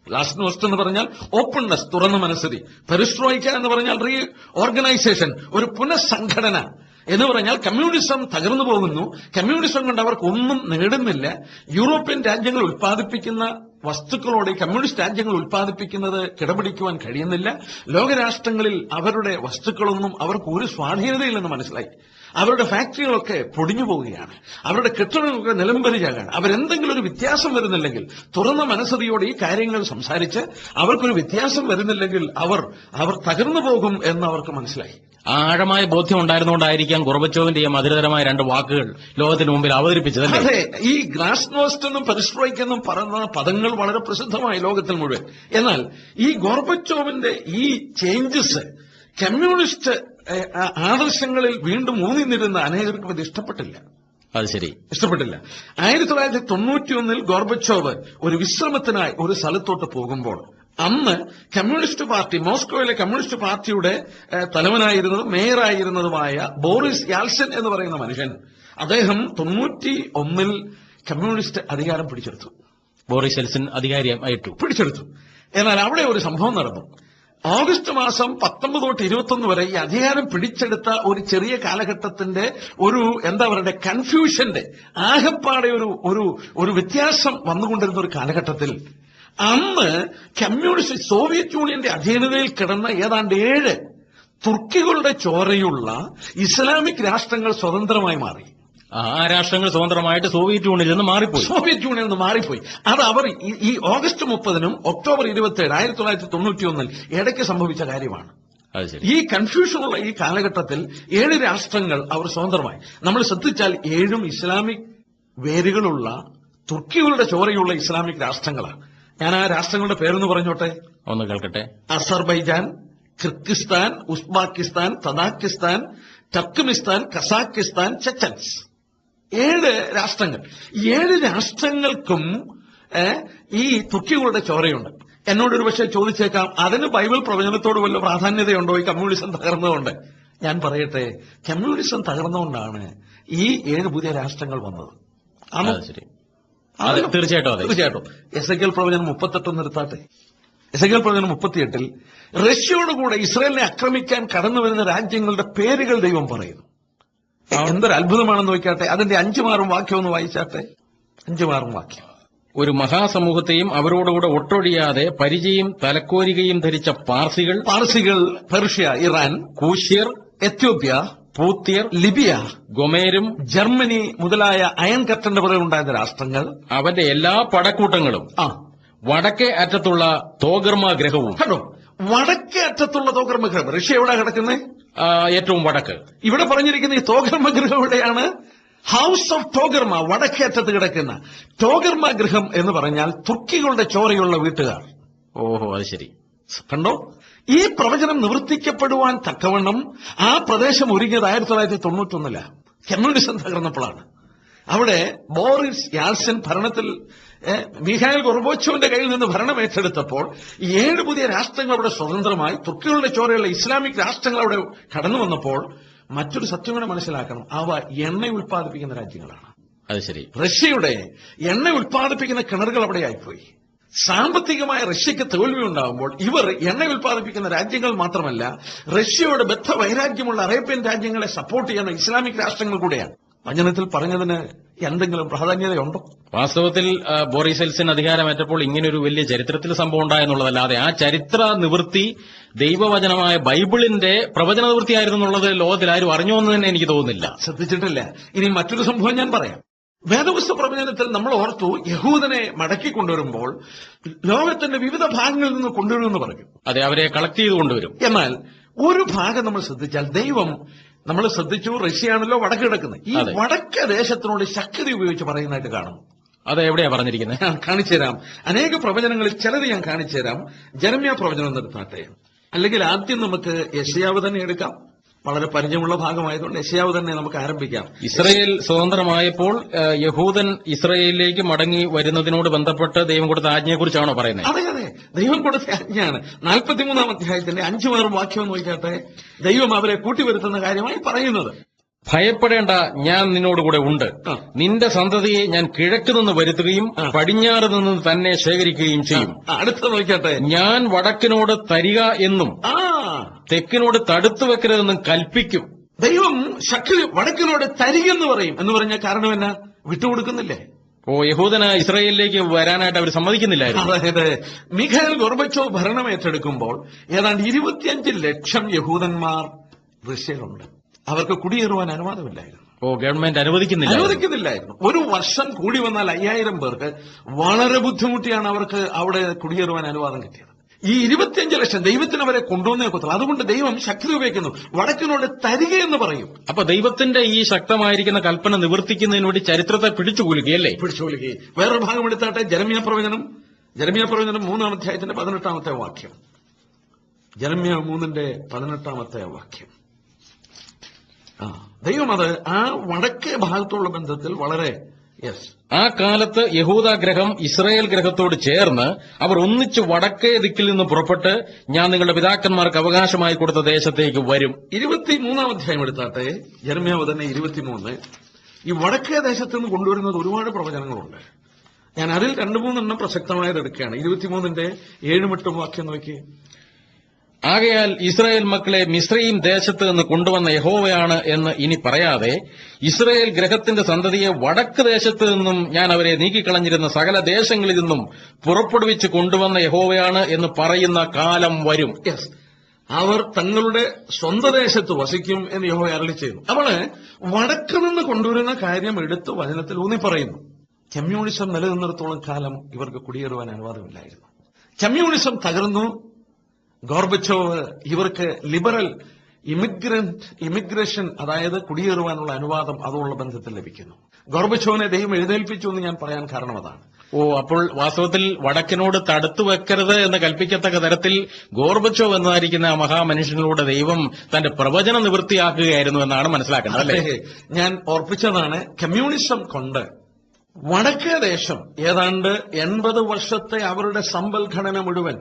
ഗ്ലാസ്നോസ്റ്റ് എന്ന് പറഞ്ഞാൽ ഓപ്പൺനെസ്, തുറന്ന മനസ്ഥിതി. പെറിസ്ട്രോയ്ക്ക എന്ന് പറഞ്ഞാൽ റീ ഓർഗനൈസേഷൻ, ഒരു പുനഃസംഘടന. എന്ന് പറഞ്ഞാൽ കമ്മ്യൂണിസം തകർന്നു പോകുന്നു, കമ്മ്യൂണിസം കൊണ്ട് അവർക്ക് ഒന്നും നേടുന്നില്ല. യൂറോപ്യൻ രാജ്യങ്ങൾ ഉത്പാദിപ്പിക്കുന്ന വസ്തുക്കളോടെ കമ്മ്യൂണിസ്റ്റ് രാജ്യങ്ങൾ ഉത്പാദിപ്പിക്കുന്നത് കിടപിടിക്കുവാൻ കഴിയുന്നില്ല. ലോകരാഷ്ട്രങ്ങളിൽ അവരുടെ വസ്തുക്കളൊന്നും അവർക്ക് ഒരു സ്വാധീനതയില്ലെന്ന് മനസ്സിലായി. അവരുടെ ഫാക്ടറികളൊക്കെ പൊടിഞ്ഞു പോവുകയാണ്, അവരുടെ കെട്ടിടങ്ങളൊക്കെ നിലംപരിചാകാണ്. അവരെന്തെങ്കിലും ഒരു വ്യത്യാസം വരുന്നില്ലെങ്കിൽ, തുറന്ന മനസ്സതിയോടെ ഈ കാര്യങ്ങൾ സംസാരിച്ച് അവർക്കൊരു വ്യത്യാസം വരുന്നില്ലെങ്കിൽ അവർ തകർന്നു പോകും എന്ന് അവർക്ക് മനസ്സിലായി. ആഴമായ ബോധ്യം ഉണ്ടായിരുന്നുകൊണ്ടായിരിക്കാം ഗോർബച്ചോവിന്റെ ഈ മധുരതരമായ 2 വാക്കുകൾ ലോകത്തിന് മുമ്പിൽ അവതരിപ്പിച്ചത്. അതെ, ഈ ഗ്ലാസ്നോസ്റ്റ് എന്നും പെരിസ്ട്രോയ്ക്ക് എന്നും പറയുന്ന പദങ്ങൾ വളരെ പ്രസിദ്ധമായി ലോകത്തിൽ മുഴുവൻ. എന്നാൽ ഈ ഗോർബച്ചോവിന്റെ ഈ ചേഞ്ചസ് കമ്മ്യൂണിസ്റ്റ് ആദർശങ്ങളിൽ വീണ്ടും ഊന്നി നിരുന്ന അനേകർക്കും ഇത് ഇഷ്ടപ്പെട്ടില്ല. അത് ശരി, ഇഷ്ടപ്പെട്ടില്ല. 1991 ഗോർബച്ചോവ് ഒരു വിശ്രമത്തിനായി ഒരു സ്ഥലത്തോട്ട് പോകുമ്പോൾ അന്ന് കമ്മ്യൂണിസ്റ്റ് പാർട്ടി, മോസ്കോയിലെ കമ്മ്യൂണിസ്റ്റ് പാർട്ടിയുടെ തലവനായിരുന്നതും മേയറായിരുന്നതുമായ ബോറിസ് യാൽസിൻ എന്ന് പറയുന്ന മനുഷ്യൻ, അദ്ദേഹം 91 കമ്മ്യൂണിസ്റ്റ് അധികാരം പിടിച്ചെടുത്തു. ബോറിസ് യെൽസിൻ അധികാരിയായിട്ടു പിടിച്ചെടുത്തു. എന്നാൽ അവിടെ ഒരു സംഭവം നടന്നു. ഓഗസ്റ്റ് മാസം 19 തൊട്ട് 21 വരെ ഈ അധികാരം പിടിച്ചെടുത്ത ഒരു ചെറിയ കാലഘട്ടത്തിന്റെ കൺഫ്യൂഷന്റെ ആകപ്പാടെ ഒരു വ്യത്യാസം വന്നുകൊണ്ടിരുന്ന ഒരു കാലഘട്ടത്തിൽ അന്ന് കമ്മ്യൂണിസ്റ്റ് സോവിയറ്റ് യൂണിയന്റെ അധീനതയിൽ കിടന്ന ഏതാണ്ട് 7 തുർക്കികളുടെ ചോരയുള്ള ഇസ്ലാമിക് രാഷ്ട്രങ്ങൾ സ്വതന്ത്രമായി മാറി. ആ രാഷ്ട്രങ്ങൾ സ്വതന്ത്രമായിട്ട് സോവിയറ്റ് യൂണിയനിൽ നിന്ന് മാറിപ്പോയി. സോവിയറ്റ് യൂണിയനിൽ നിന്ന് മാറിപ്പോയി. അത് അവർ ഈ ഓഗസ്റ്റ് 30 ഒക്ടോബർ 27 1991 ഇടയ്ക്ക് സംഭവിച്ച കാര്യമാണ്. ഈ കൺഫ്യൂഷനുള്ള ഈ കാലഘട്ടത്തിൽ 7 രാഷ്ട്രങ്ങൾ അവർ സ്വതന്ത്രമായി. നമ്മൾ ശ്രദ്ധിച്ചാൽ 7 ഇസ്ലാമിക് വേരുകളുള്ള തുർക്കികളുടെ ചോരയുള്ള ഇസ്ലാമിക് രാഷ്ട്രങ്ങളാണ്. ഞാൻ ആ രാഷ്ട്രങ്ങളുടെ പേരൊന്ന് പറഞ്ഞോട്ടെ, ഒന്ന് കേൾക്കട്ടെ. Azerbaijan, Kyrgyzstan, Uzbekistan, Tajikistan, Turkmenistan, Kazakhstan, Chechens. 7 രാഷ്ട്രങ്ങൾ. 7 രാഷ്ട്രങ്ങൾക്കും ഈ തുർക്കികളുടെ ചോരയുണ്ട്. എന്നോടൊരു പക്ഷേ ചോദിച്ചേക്കാം, അതിന് ബൈബിൾ പ്രവചനത്തോട് വല്ല പ്രാധാന്യതയുണ്ടോ ഈ കമ്മ്യൂണിസം തകർന്നതുകൊണ്ട്? ഞാൻ പറയട്ടെ, കമ്മ്യൂണിസം തകർന്നുകൊണ്ടാണ് ഈ 7 പുതിയ രാഷ്ട്രങ്ങൾ വന്നത്. തീർച്ചയായിട്ടും. എസെക്കിയേൽ പ്രവചനം 38 നിർത്താട്ടെ. എസെക്കിയേൽ പ്രവചനം 38 റഷ്യയോടുകൂടെ ഇസ്രായേലിനെ ആക്രമിക്കാൻ കടന്നു വരുന്ന രാജ്യങ്ങളുടെ പേരുകൾ ദൈവം പറയുന്നു. എന്തൊരു അത്ഭുതമാണെന്ന് നോക്കാട്ടെ. അതിന്റെ 5 വാക്യം ഒന്ന് വായിച്ചാട്ടെ. 5 വാക്യം. ഒരു മഹാസമൂഹത്തെയും അവരോടുകൂടെ ഒട്ടൊഴിയാതെ പരിചയും തലക്കോരികയും ധരിച്ച പാർസികൾ, പെർഷ്യ, ഇറാൻ, കൂശ്യർ, എത്യോപ്യ, പൂത്യർ, ലിബിയ, ഗൊമേരും, ജർമ്മനി മുതലായ അയൺ കർട്ടന്റെ പുറകെ ഉണ്ടായിരുന്ന രാഷ്ട്രങ്ങൾ, അവന്റെ എല്ലാ പടക്കൂട്ടങ്ങളും, വടക്കേ അറ്റത്തുള്ള തോഗർമ ഗ്രഹവും. കണ്ടോ, വടക്കേ അറ്റത്തുള്ള തോഗർമ ഗ്രഹം. റഷ്യ എവിടെ കിടക്കുന്നത്? ഏറ്റവും വടക്ക്. ഇവിടെ പറഞ്ഞിരിക്കുന്ന ഈ തോഗർമ ഗ്രഹം എവിടെയാണ്? ഹൗസ് ഓഫ് ടോഗർമ, വടക്കേ അറ്റത്ത് കിടക്കുന്ന ടോഗർമ ഗൃഹം എന്ന് പറഞ്ഞാൽ തുർക്കികളുടെ ചോരയുള്ള വീട്ടുകാർ. ഓഹോ, അത് ശരി. കണ്ടോ, ഈ പ്രവചനം നിവർത്തിക്കപ്പെടുവാൻ തക്കവണ്ണം ആ പ്രദേശം ഒരുങ്ങിയത് 1991 കമ്മ്യൂണിസം തകർന്നപ്പോഴാണ്. അവിടെ ബോറിസ് യാൽസിൻ ഭരണത്തിൽ മിഖായിൽ ഗോർബാച്ചോവിന്റെ കയ്യിൽ നിന്ന് ഭരണം ഏറ്റെടുത്തപ്പോൾ 7 പുതിയ രാഷ്ട്രങ്ങൾ അവിടെ സ്വതന്ത്രമായി. തുർക്കികളുടെ ചോരയുള്ള ഇസ്ലാമിക് രാഷ്ട്രങ്ങൾ അവിടെ കടന്നു വന്നപ്പോൾ മറ്റൊരു സത്യം കൂടെ മനസ്സിലാക്കണം, അവ എണ്ണ ഉൽപ്പാദിപ്പിക്കുന്ന രാജ്യങ്ങളാണ്. അത് ശരി. റഷ്യയുടെ എണ്ണ ഉൽപ്പാദിപ്പിക്കുന്ന കിണറുകൾ അവിടെയായിപ്പോയി. സാമ്പത്തികമായ റഷ്യക്ക് തോൽവി ഉണ്ടാകുമ്പോൾ ഇവർ എണ്ണ ഉൽപ്പാദിപ്പിക്കുന്ന രാജ്യങ്ങൾ മാത്രമല്ല, റഷ്യയോട് ബദ്ധവൈരാഗ്യമുള്ള അറേബ്യൻ രാജ്യങ്ങളെ സപ്പോർട്ട് ചെയ്യുന്ന ഇസ്ലാമിക് രാഷ്ട്രങ്ങൾ കൂടെയാണ്. വചനത്തിൽ പറഞ്ഞതിന് എന്തെങ്കിലും പ്രാധാന്യതയുണ്ടോ? വാസ്തവത്തിൽ ബോറിസ് യെൽസിൻ അധികാരമേറ്റപ്പോൾ ഇങ്ങനൊരു വലിയ ചരിത്രത്തിൽ സംഭവം ഉണ്ടായെന്നുള്ളതല്ലാതെ ആ ചരിത്ര നിവൃത്തി ദൈവവചനമായ ബൈബിളിന്റെ പ്രവചന നിവൃത്തിയായിരുന്നു എന്നുള്ളത് ലോകത്തിൽ ആരും അറിഞ്ഞോന്ന് തന്നെ എനിക്ക് തോന്നുന്നില്ല. ശ്രദ്ധിച്ചിട്ടില്ല. ഇനി മറ്റൊരു സംഭവം ഞാൻ പറയാം. വേദപുസ്തക പ്രവചനത്തിൽ നമ്മൾ ഓർത്തു, യഹൂദനെ മടക്കി കൊണ്ടുവരുമ്പോൾ ലോകത്തിന്റെ വിവിധ ഭാഗങ്ങളിൽ നിന്ന് കൊണ്ടുവരുമെന്ന് പറഞ്ഞു. അതെ, അവരെ കളക്ട് ചെയ്ത് കൊണ്ടുവരും. എന്നാൽ ഒരു ഭാഗം നമ്മൾ ശ്രദ്ധിച്ചാൽ, ദൈവം നമ്മൾ ശ്രദ്ധിച്ചു, റഷ്യയാണല്ലോ വടക്ക് കിടക്കുന്നത്. ഈ വടക്ക് ദേശത്തിനോട് ശക്തി ഉപയോഗിച്ച് പറയുന്നതായിട്ട് കാണുന്നു. അത് എവിടെയാ പറഞ്ഞിരിക്കുന്നത്? ഞാൻ കാണിച്ചു തരാം. അനേക പ്രവചനങ്ങളിൽ ചിലത് ഞാൻ കാണിച്ചു തരാം. ജെറമ്യാ പ്രവചനം നിർത്താട്ടെ, അല്ലെങ്കിൽ ആദ്യം നമുക്ക് യെശയ്യാവ് തന്നെ എടുക്കാം. വളരെ പരിചയമുള്ള ഭാഗമായതുകൊണ്ട് യെശയ്യാവ് തന്നെ നമുക്ക് ആരംഭിക്കാം. ഇസ്രയേൽ സ്വതന്ത്രമായപ്പോൾ യഹൂദൻ ഇസ്രയേലിലേക്ക് മടങ്ങി വരുന്നതിനോട് ബന്ധപ്പെട്ട് ദൈവം കൊടുത്ത ആജ്ഞയെക്കുറിച്ചാണോ പറയുന്നത്? അതെ അതെ, ദൈവം കൊടുത്ത ആജ്ഞയാണ്. 43 അധ്യായത്തിന്റെ 5 വാക്യം നോക്കിയാട്ടെ. ദൈവം അവരെ കൂട്ടിവരുത്തുന്ന കാര്യമായി പറയുന്നത്, ഭയപ്പെടേണ്ട, ഞാൻ നിന്നോടുകൂടെ ഉണ്ട്. നിന്റെ സന്തതിയെ ഞാൻ കിഴക്ക് നിന്ന് വരുത്തുകയും പടിഞ്ഞാറ് നിന്ന് തന്നെ ശേഖരിക്കുകയും ചെയ്യും. അടുത്ത നോക്കിയാട്ടെ. ഞാൻ വടക്കിനോട് തരിക എന്നും തെക്കിനോട് തടുത്തു വെക്കരുതെന്നും കൽപ്പിക്കും. ദൈവം ശക്തി വടക്കിനോട് തരികെന്ന് പറയും. എന്ന് പറഞ്ഞ കാരണം എന്നാ? വിട്ടുകൊടുക്കുന്നില്ലേ? യഹൂദന് ഇസ്രായേലിലേക്ക് വരാനായിട്ട് അവർ സമ്മതിക്കുന്നില്ലായിരുന്നു. അതായത് മിഖായിൽ ഗോർബച്ചോവ് ഭരണം ഏറ്റെടുക്കുമ്പോൾ ഏതാണ്ട് 25 ലക്ഷം യഹൂദന്മാർ റഷ്യയിലുണ്ട്. അവർക്ക് കുടിയേറുവാൻ അനുവാദമില്ലായിരുന്നു. ഗവൺമെന്റ് അനുവദിക്കുന്നില്ലായിരുന്നു. ഒരു വർഷം കൂടി വന്നാൽ 5000 പേർക്ക് വളരെ ബുദ്ധിമുട്ടിയാണ് അവർക്ക് അവിടെ കുടിയേറുവാൻ അനുവാദം കിട്ടിയത്. ഈ 25 ലക്ഷം ദൈവത്തിന് അവരെ കൊണ്ടുവന്നേ കൊത്തുള്ളൂ. അതുകൊണ്ട് ദൈവം ശക്തി ഉപയോഗിക്കുന്നു. വടക്കിനോട് തരികയെന്ന് പറയും. അപ്പൊ ദൈവത്തിന്റെ ഈ ശക്തമായിരിക്കുന്ന കൽപ്പന നിവർത്തിക്കുന്നതിന് വേണ്ടി ചരിത്രത്തെ പിടിച്ചുകൊല്ലുകയല്ലേ? പിടിച്ചുകൊല്ലുകയും. വേറൊരു ഭാഗം എടുത്താട്ടെ. ജെറമ്യാ പ്രവചനം 3 അധ്യായത്തിന്റെ 18 വാക്യം. ജെറമ്യാ 3:18 വാക്യം. ദൈവം അത് ആ വടക്കേ ഭാഗത്തുള്ള ബന്ധത്തിൽ വളരെ ആ കാലത്ത് യഹൂദ ഗ്രഹം ഇസ്രായേൽ ഗ്രഹത്തോട് ചേർന്ന് അവർ ഒന്നിച്ച് വടക്കേ ദിക്കിൽ നിന്ന് പുറപ്പെട്ട് ഞാൻ നിങ്ങളുടെ പിതാക്കന്മാർക്ക് അവകാശമായി കൊടുത്ത ദേശത്തേക്ക് വരും. 23 അധ്യായം എടുത്താട്ടെ. ജെറമ്യാവ് തന്നെ 23. ഈ വടക്കേ ദേശത്ത് നിന്ന് കൊണ്ടുവരുന്നത് ഒരുപാട് പ്രവചനങ്ങളുണ്ട്. ഞാൻ അതിൽ 2-3 പ്രസക്തമായത് എടുക്കുകയാണ്. 23 7-8 വാക്യം നോക്കി. ആകയാൽ ഇസ്രായേൽ മക്കളെ മിസ്രയീം ദേശത്ത് നിന്ന് കൊണ്ടുവന്ന യഹോവയാണ് എന്ന് ഇനി പറയാതെ ഇസ്രായേൽ ഗ്രഹത്തിന്റെ സന്തതിയെ വടക്ക് ദേശത്ത് നിന്നും ഞാൻ അവരെ നീക്കിക്കളഞ്ഞിരുന്ന സകല ദേശങ്ങളിൽ നിന്നും പുറപ്പെടുവിച്ച് കൊണ്ടുവന്ന യഹോവയാണ് എന്ന് പറയുന്ന കാലം വരും. അവർ തങ്ങളുടെ സ്വന്തം ദേശത്ത് വസിക്കും എന്ന് യഹോവ അരുളി ചെയ്തു. അവള് വടക്ക് നിന്ന് കൊണ്ടുവരുന്ന കാര്യം എടുത്ത് വചനത്തിൽ ഊന്നി പറയുന്നു. കമ്മ്യൂണിസം നിലനിന്നിടത്തോളം കാലം ഇവർക്ക് കുടിയേറുവാൻ അനുവാദമില്ലായിരുന്നു. കമ്മ്യൂണിസം തകർന്നു. ഗോർബച്ചോവ് ഇവർക്ക് ലിബറൽ ഇമിഗ്രേഷൻ, അതായത് കുടിയേറുവാനുള്ള അനുവാദം അതുള്ള ബന്ധത്തിൽ ലഭിക്കുന്നു. ഗോർബച്ചോവിനെ ദൈവം എഴുന്നേൽപ്പിച്ചു എന്ന് ഞാൻ പറയാൻ കാരണം അതാണ്. അപ്പോൾ വാസ്തവത്തിൽ വടക്കിനോട് തടുത്തു വെക്കരുത് എന്ന് കൽപ്പിക്കത്തക്ക തരത്തിൽ ഗോർബച്ചോവ് എന്നതായിരിക്കുന്ന ആ മഹാമനുഷ്യനിലൂടെ ദൈവം തന്റെ പ്രവചനം നിവൃത്തിയാക്കുകയായിരുന്നു എന്നാണ് മനസ്സിലാക്കേണ്ടത്, അല്ലേ? ഞാൻ ഓർപ്പിച്ചതാണ്. കമ്മ്യൂണിസം കൊണ്ട് വടക്കേ ദേശം ഏതാണ്ട് 80 വർഷത്തെ അവരുടെ സമ്പൽഘടന മുഴുവൻ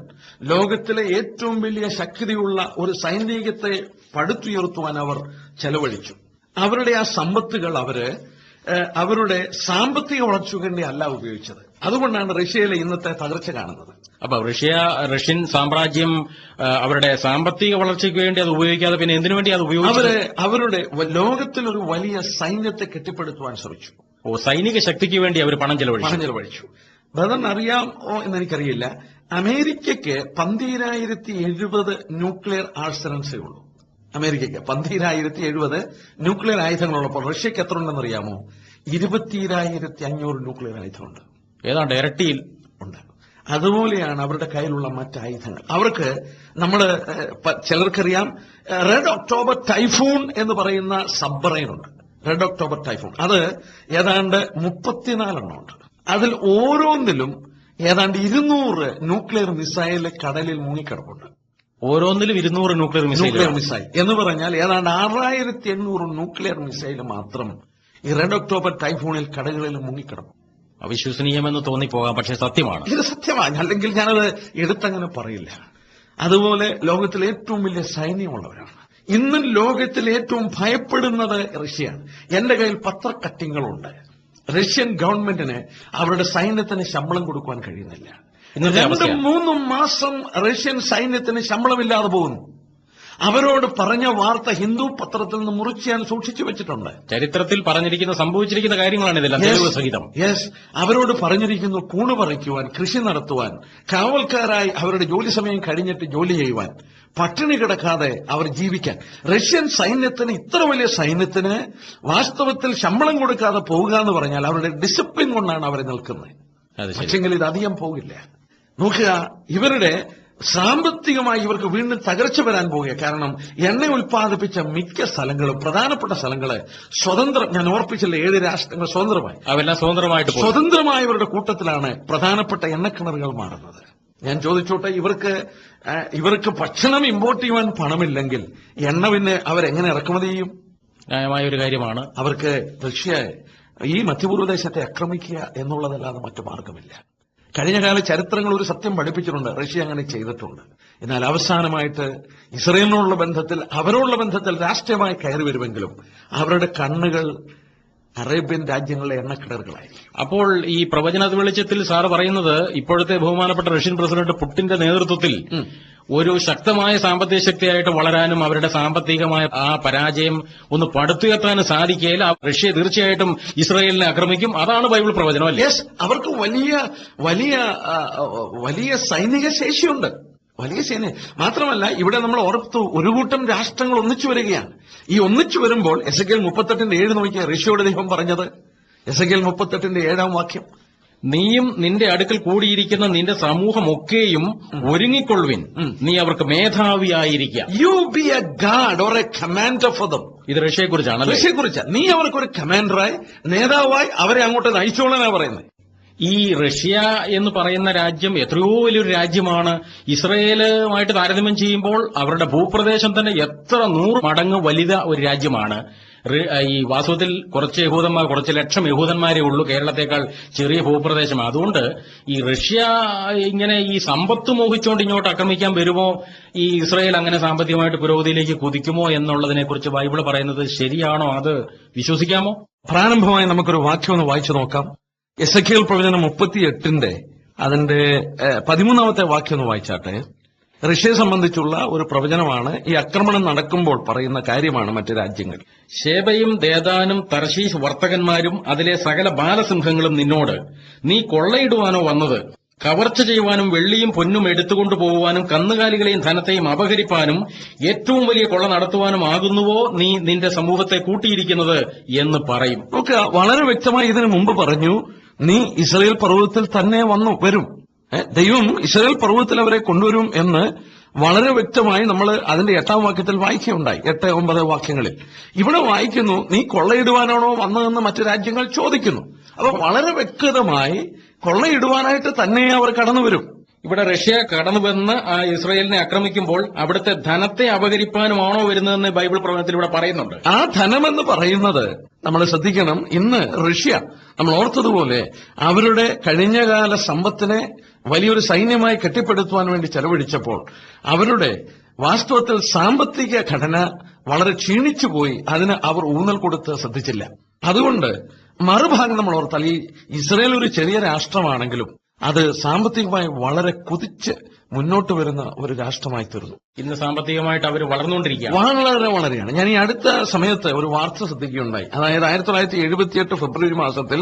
ലോകത്തിലെ ഏറ്റവും വലിയ ശക്തിയുള്ള ഒരു സൈനികത്തെ പടുത്തുയർത്തുവാൻ അവർ ചെലവഴിച്ചു. അവരുടെ ആ സമ്പത്തുകൾ അവരുടെ സാമ്പത്തിക വളർച്ചയ്ക്ക് വേണ്ടി അല്ല ഉപയോഗിച്ചത്. അതുകൊണ്ടാണ് റഷ്യയിലെ ഇന്നത്തെ തകർച്ച കാണുന്നത്. അപ്പൊ റഷ്യൻ സാമ്രാജ്യം അവരുടെ സാമ്പത്തിക വളർച്ചയ്ക്ക് വേണ്ടി അത് ഉപയോഗിക്കാതെ പിന്നെ എന്തിനു വേണ്ടി അത് ഉപയോഗിച്ചത്? അവരുടെ ലോകത്തിലൊരു വലിയ സൈന്യത്തെ കെട്ടിപ്പടുത്തുവാൻ ശ്രമിച്ചു. സൈനിക ശക്തിക്ക് വേണ്ടി അവർ പണം ചെലവഴിച്ചു. ബ്രദറിന് അറിയാമോ എന്നെനിക്കറിയില്ല, അമേരിക്കയ്ക്ക് 12,070 ന്യൂക്ലിയർ ആർസനൽസേ ഉള്ളൂ. അമേരിക്കയ്ക്ക് 12,070 ന്യൂക്ലിയർ ആയുധങ്ങളുള്ളപ്പോൾ റഷ്യക്ക് എത്ര ഉണ്ടെന്ന് അറിയാമോ? 22,500 ന്യൂക്ലിയർ ആയുധമുണ്ട്. ഏതാണ്ട് ഇരട്ടിയിൽ ഉണ്ട്. അതുപോലെയാണ് അവരുടെ കയ്യിലുള്ള മറ്റായുധങ്ങൾ. അവർക്ക് ചിലർക്കറിയാം, റെഡ് ഒക്ടോബർ ടൈഫൂൺ എന്ന് പറയുന്ന സബ്മറൈൻ ഉണ്ട്. റെഡ് ഒക്ടോബർ ടൈഫൂൺ അത് ഏതാണ്ട് 34 എണ്ണമുണ്ട്. അതിൽ ഓരോന്നിലും ഏതാണ്ട് 200 ന്യൂക്ലിയർ മിസൈൽ കടലിൽ മുങ്ങിക്കിടപ്പുണ്ട്. ഓരോന്നിലും 200 ന്യൂക്ലിയർ മിസൈൽ എന്ന് പറഞ്ഞാൽ ഏതാണ്ട് 6,800 ന്യൂക്ലിയർ മിസൈൽ മാത്രം ഈ റെഡ് ഒക്ടോബർ ടൈഫൂണിൽ കടകളിൽ മുങ്ങിക്കിടക്കും. അവിശ്വസനീയമെന്ന് തോന്നിപ്പോകാം, പക്ഷേ സത്യമാണ്. ഇത് സത്യമാണ്, അല്ലെങ്കിൽ ഞാനത് എടുത്തങ്ങനെ പറയില്ല. അതുപോലെ ലോകത്തിലെ ഏറ്റവും വലിയ സൈന്യമുള്ളവരാണ്. ഇന്നും ലോകത്തിൽ ഏറ്റവും ഭയപ്പെടുന്നത് റഷ്യയാണ്. എന്റെ കയ്യിൽ പത്രക്കട്ടിങ്ങളുണ്ട്. റഷ്യൻ ഗവൺമെന്റിന് അവരുടെ സൈന്യത്തിന് ശമ്പളം കൊടുക്കുവാൻ കഴിയുന്നില്ല. 2-3 മാസം റഷ്യൻ സൈന്യത്തിന് ശമ്പളമില്ലാതെ പോകുന്നു. അവരോട് പറഞ്ഞ വാർത്ത ഹിന്ദു പത്രത്തിൽ നിന്ന് മുറിച്ച് ഞാൻ സൂക്ഷിച്ചു വെച്ചിട്ടുണ്ട്. ചരിത്രത്തിൽ സംഭവിച്ചിരിക്കുന്ന കാര്യങ്ങളാണ് ഇതെല്ലാം തെളിവ് സഹിതം. അവരോട് പറഞ്ഞിരിക്കുന്നു കൂണ് പറിക്കുവാൻ, കൃഷി നടത്തുവാൻ, കാവൽക്കാരായി അവരുടെ ജോലി സമയം കഴിഞ്ഞിട്ട് ജോലി ചെയ്യുവാൻ, പട്ടിണി കിടക്കാതെ അവർ ജീവിക്കാൻ. റഷ്യൻ സൈന്യത്തിന്, ഇത്ര വലിയ സൈന്യത്തിന് വാസ്തവത്തിൽ ശമ്പളം കൊടുക്കാതെ പോകുക എന്ന് പറഞ്ഞാൽ അവരുടെ ഡിസിപ്ലിൻ കൊണ്ടാണ് അവരെ നിൽക്കുന്നത്. പക്ഷെങ്കിൽ ഇത് അധികം പോകില്ല. നോക്കുക, ഇവരുടെ സാമ്പത്തികമായി ഇവർക്ക് വീണ്ടും തകർച്ച വരാൻ പോവുക. കാരണം എണ്ണ ഉൽപ്പാദിപ്പിച്ച മിക്ക സ്ഥലങ്ങളും, പ്രധാനപ്പെട്ട സ്ഥലങ്ങള് ഞാൻ ഓർപ്പിച്ചില്ല, 7 രാഷ്ട്രങ്ങൾ സ്വതന്ത്രമായവരുടെ കൂട്ടത്തിലാണ് പ്രധാനപ്പെട്ട എണ്ണക്കിണറുകൾ മാറുന്നത്. ഞാൻ ചോദിച്ചോട്ടെ, ഇവർക്ക് ഭക്ഷണം ഇമ്പോർട്ട് ചെയ്യുവാൻ പണമില്ലെങ്കിൽ എണ്ണ പിന്നെ അവരെങ്ങനെ ഇറക്കുമതി ചെയ്യും? ന്യായമായ ഒരു കാര്യമാണ്. അവർക്ക് റഷ്യ ഈ മധ്യപൂർവ്വദേശത്തെ ആക്രമിക്കുക എന്നുള്ളതല്ലാതെ മറ്റു മാർഗമില്ല. കഴിഞ്ഞകാല ചരിത്രങ്ങൾ ഒരു സത്യം പഠിപ്പിച്ചിട്ടുണ്ട്, റഷ്യ അങ്ങനെ ചെയ്തിട്ടുണ്ട്. എന്നാൽ അവസാനമായിട്ട് ഇസ്രയേലിനോടുള്ള ബന്ധത്തിൽ, അവരോടുള്ള ബന്ധത്തിൽ രാഷ്ട്രീയമായി കയറി വരുമെങ്കിലും അവരുടെ കണ്ണുകൾ അറേബ്യൻ രാജ്യങ്ങളിലെ എണ്ണക്കിണറുകളായിരിക്കും. അപ്പോൾ ഈ പ്രവചന വെളിച്ചത്തിൽ സാറ് പറയുന്നത് ഇപ്പോഴത്തെ ബഹുമാനപ്പെട്ട റഷ്യൻ പ്രസിഡന്റ് പുടിന്റെ നേതൃത്വത്തിൽ ഒരു ശക്തമായ സാമ്പത്തിക ശക്തിയായിട്ട് വളരാനും അവരുടെ സാമ്പത്തികമായ ആ പരാജയം ഒന്ന് പടുത്തുയർത്താനും സാധിക്കുകയില്ല. റഷ്യ തീർച്ചയായിട്ടും ഇസ്രായേലിനെ ആക്രമിക്കും. അതാണ് ബൈബിൾ പ്രവചനം, അല്ലേ? അവർക്ക് വലിയ സൈനിക ശേഷിയുണ്ട്. വലിയ സൈന്യം മാത്രമല്ല, ഇവിടെ നമ്മൾ ഓർത്തു, ഒരു കൂട്ടം രാഷ്ട്രങ്ങൾ ഒന്നിച്ചു വരികയാണ്. ഈ ഒന്നിച്ചു വരുമ്പോൾ എസെക്കിയേൽ 38:7 നോക്കിയ റഷ്യയോട് ദൈവം പറഞ്ഞത്, എസെക്കിയേൽ 38:7 വാക്യം, നീയും നിന്റെ അടുക്കൽ കൂടിയിരിക്കുന്ന നിന്റെ സമൂഹമൊക്കെയും ഒരുങ്ങിക്കൊള്ളുവിൻ, നീ അവർക്ക് മേധാവിയായിരിക്കുക. You be a guard or a commander for them. ഇത് റഷ്യയെക്കുറിച്ചാണ്. റഷ്യയെക്കുറിച്ച് നീ അവർക്കൊരു കമാൻഡറായി, നേതാവായി അവരെ അങ്ങോട്ട് നയിച്ചോളാനാ പറയുന്നത്. ഈ റഷ്യ എന്ന് പറയുന്ന രാജ്യം എത്രയോ വലിയൊരു രാജ്യമാണ്. ഇസ്രയേലുമായിട്ട് താരതമ്യം ചെയ്യുമ്പോൾ അവരുടെ ഭൂപ്രദേശം തന്നെ എത്ര 100 മടങ്ങ് വലുത ഒരു രാജ്യമാണ്. ഈ വാസ്തവത്തിൽ കുറച്ച് ലക്ഷം യഹൂദന്മാരേ ഉള്ളൂ, കേരളത്തെക്കാൾ ചെറിയ ഭൂപ്രദേശം. അതുകൊണ്ട് ഈ റഷ്യ ഇങ്ങനെ ഈ സമ്പത്ത് മോഹിച്ചുകൊണ്ട് ഇങ്ങോട്ട് ആക്രമിക്കാൻ വരുമോ, ഈ ഇസ്രയേൽ അങ്ങനെ സാമ്പത്തികമായിട്ട് പുരോഗതിയിലേക്ക് കുതിക്കുമോ എന്നുള്ളതിനെക്കുറിച്ച് ബൈബിൾ പറയുന്നത് ശരിയാണോ? അത് വിശ്വസിക്കാമോ? പ്രാരംഭമായി നമുക്കൊരു വാക്യം ഒന്ന് വായിച്ചു നോക്കാം. എസെക്കിയേൽ പ്രവചനം 38 അതിന്റെ 13 വാക്യം ഒന്ന് വായിച്ചാട്ടെ. റഷ്യയെ സംബന്ധിച്ചുള്ള ഒരു പ്രവചനമാണ്. ഈ ആക്രമണം നടക്കുമ്പോൾ പറയുന്ന കാര്യമാണ് മറ്റ് രാജ്യങ്ങൾ. ശേബയും ദേദാനും തർശീശ് വർത്തകന്മാരും അതിലെ സകല ബാലസിംഹങ്ങളും നിന്നോട്, നീ കൊള്ളയിടുവാനോ വന്നത്? കവർച്ച ചെയ്യുവാനും വെള്ളിയും പൊന്നും എടുത്തുകൊണ്ടു പോകുവാനും കന്നുകാലികളെയും ധനത്തെയും അപഹരിപ്പാനും ഏറ്റവും വലിയ കൊള്ള നടത്തുവാനും ആകുന്നുവോ നീ നിന്റെ സമൂഹത്തെ കൂട്ടിയിരിക്കുന്നത് എന്ന് പറയും. നോക്കുക, വളരെ വ്യക്തമായി ഇതിനു മുമ്പ് പറഞ്ഞു, നീ ഇസ്രായേൽ പർവ്വതത്തിൽ തന്നെ വരും. ദൈവം ഇസ്രായേൽ പർവ്വതത്തിൽ അവരെ കൊണ്ടുവരും എന്ന് വളരെ വ്യക്തമായി നമ്മൾ അതിന്റെ 8-ാം വാക്യത്തിൽ വായിക്കുകയുണ്ടായി. 8-9 വാക്യങ്ങളിൽ ഇവിടെ വായിക്കുന്നു, നീ കൊള്ളയിടുവാനാണോ വന്നതെന്ന് മറ്റു രാജ്യങ്ങൾ ചോദിക്കുന്നു. അപ്പൊ വളരെ വ്യക്തമായി കൊള്ളയിടുവാനായിട്ട് തന്നെ അവർ കടന്നു വരും. ഇവിടെ റഷ്യ കടന്നു വന്ന് ആ ഇസ്രായേലിനെ ആക്രമിക്കുമ്പോൾ അവിടുത്തെ ധനത്തെ അപഹരിപ്പാനുമാണോ വരുന്നതെന്ന് ബൈബിൾ പ്രവചനത്തിൽ ഇവിടെ പറയുന്നുണ്ട്. ആ ധനമെന്ന് പറയുന്നത് നമ്മൾ ശ്രദ്ധിക്കണം. ഇന്ന് റഷ്യ നമ്മൾ ഓർത്തതുപോലെ അവരുടെ കഴിഞ്ഞകാല സമ്പത്തിനെ വലിയൊരു സൈന്യമായി കെട്ടിപ്പടുത്തുവാൻ വേണ്ടി ചെലവഴിച്ചപ്പോൾ അവരുടെ വാസ്തവത്തിൽ സാമ്പത്തിക ഘടന വളരെ ക്ഷീണിച്ചുപോയി. അതിന് അവർ ഊന്നൽ കൊടുത്ത് ശ്രദ്ധിച്ചില്ല. അതുകൊണ്ട് മറുഭാഗം നമ്മൾ ഓർത്താൽ ഈ ഇസ്രായേൽ ഒരു ചെറിയ രാഷ്ട്രമാണെങ്കിലും അത് സാമ്പത്തികമായി വളരെ കുതിച്ച് മുന്നോട്ട് വരുന്ന ഒരു രാഷ്ട്രമായി തീർന്നു. ഇന്ന് സാമ്പത്തികമായിട്ട് അവർ വളർന്നുകൊണ്ടിരിക്കുകയാണ്. വളരെയാണ്. ഞാൻ ഈ അടുത്ത സമയത്ത് ഒരു വാർത്ത ശ്രദ്ധിക്കുകയുണ്ടായി. അതായത് 1978 ഫെബ്രുവരി മാസത്തിൽ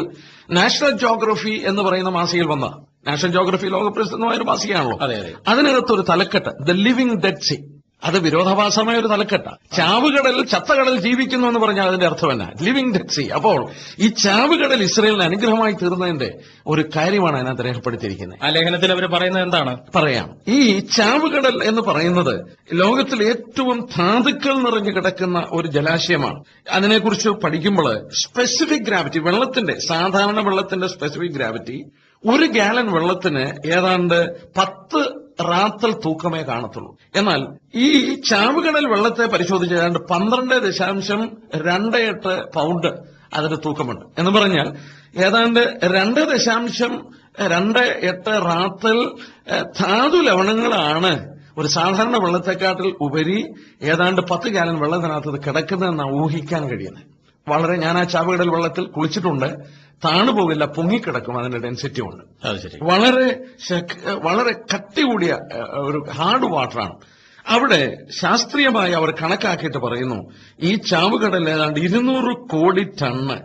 നാഷണൽ ജോഗ്രഫി എന്ന് പറയുന്ന മാസികയിൽ വന്ന, നാഷണൽ ജോഗ്രഫി ലോകപ്രസിദ്ധമായ ഒരു മാസികയാണല്ലോ. അതെ. അതിനകത്തൊരു തലക്കെട്ട്, ദ ലിവിംഗ് ഡെഡ് സീ. അത് വിരോധാഭാസമായ ഒരു തലക്കെട്ട. ചാവുകടൽ, ചത്തകടൽ ജീവിക്കുന്നു എന്ന് പറഞ്ഞാൽ അതിന്റെ അർത്ഥം എന്നാ? Living dead sea. അപ്പോൾ ഈ ചാവുകടൽ ഇസ്രായേലിന് അനുഗ്രഹമായി തീർന്നതിന്റെ ഒരു കാര്യമാണ് അതിനകത്ത് രേഖപ്പെടുത്തിയിരിക്കുന്നത്. ആ ലേഖനത്തിൽ അവർ പറയുന്നത് എന്താണ്? പറയാം. ഈ ചാവുകടൽ എന്ന് പറയുന്നത് ലോകത്തിൽ ഏറ്റവും ധാതുക്കൾ നിറഞ്ഞു കിടക്കുന്ന ഒരു ജലാശയമാണ്. അതിനെക്കുറിച്ച് പഠിക്കുമ്പോൾ സ്പെസിഫിക് ഗ്രാവിറ്റി, വെള്ളത്തിന്റെ, സാധാരണ വെള്ളത്തിന്റെ സ്പെസിഫിക് ഗ്രാവിറ്റി 1 ഗാലൻ വെള്ളത്തിന് ഏതാണ്ട് 10 റാത്തൽ തൂക്കമേ കാണത്തുള്ളൂ. എന്നാൽ ഈ ചാവുകടൽ വെള്ളത്തെ പരിശോധിച്ച് ഏതാണ്ട് 12.28 പൗണ്ട് അതിന്റെ തൂക്കമുണ്ട്. എന്ന് പറഞ്ഞാൽ ഏതാണ്ട് 2.28 റാത്തൽ ധാതു ലവണങ്ങളാണ് ഒരു സാധാരണ വെള്ളത്തെക്കാട്ടിൽ ഉപരി ഏതാണ്ട് 10 ഗാലൻ വെള്ളത്തിനകത്ത് കിടക്കുന്നതെന്നാണ് ഊഹിക്കാൻ കഴിയുന്നത്. ഞാൻ ആ ചാവുകടൽ വെള്ളത്തിൽ കുളിച്ചിട്ടുണ്ട്. താണുപോകില്ല, പൊങ്ങിക്കിടക്കും. അതിന്റെ ഡെൻസിറ്റി ഉണ്ട്. അത് ശരി. വളരെ കട്ടി കൂടിയ ഒരു ഹാർഡ് വാട്ടറാണ്. അവിടെ ശാസ്ത്രീയമായി അവർ കണക്കാക്കിയിട്ട് പറയുന്നു, ഈ ചാവുകടലിൽ ഏതാണ്ട് 200 കോടി ടണ്ണ്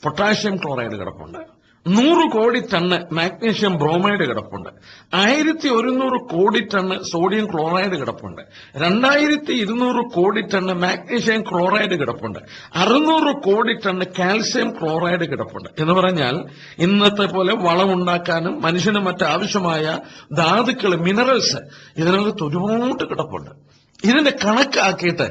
പൊട്ടാഷ്യം ക്ലോറൈഡ് കിടപ്പുണ്ട്, 100 കോടി ടണ്ണ് മാഗ്നീഷ്യം ബ്രോമൈഡ് കിടപ്പുണ്ട്, 1100 കോടി ടണ്ണ് സോഡിയം ക്ലോറൈഡ് കിടപ്പുണ്ട്, 2200 കോടി ടണ്ണ് മാഗ്നീഷ്യം ക്ലോറൈഡ് കിടപ്പുണ്ട്, 600 കോടി ടണ്ണ് കാൽസ്യം ക്ലോറൈഡ് കിടപ്പുണ്ട്. എന്ന് പറഞ്ഞാൽ ഇന്നത്തെ പോലെ വളമുണ്ടാക്കാനും മനുഷ്യന് മറ്റാവശ്യമായ ധാതുക്കൾ, മിനറൽസ് ഇതിനകത്ത് ഒരുപാട് കിടപ്പുണ്ട്. ഇതിന്റെ കണക്കാക്കിയിട്ട്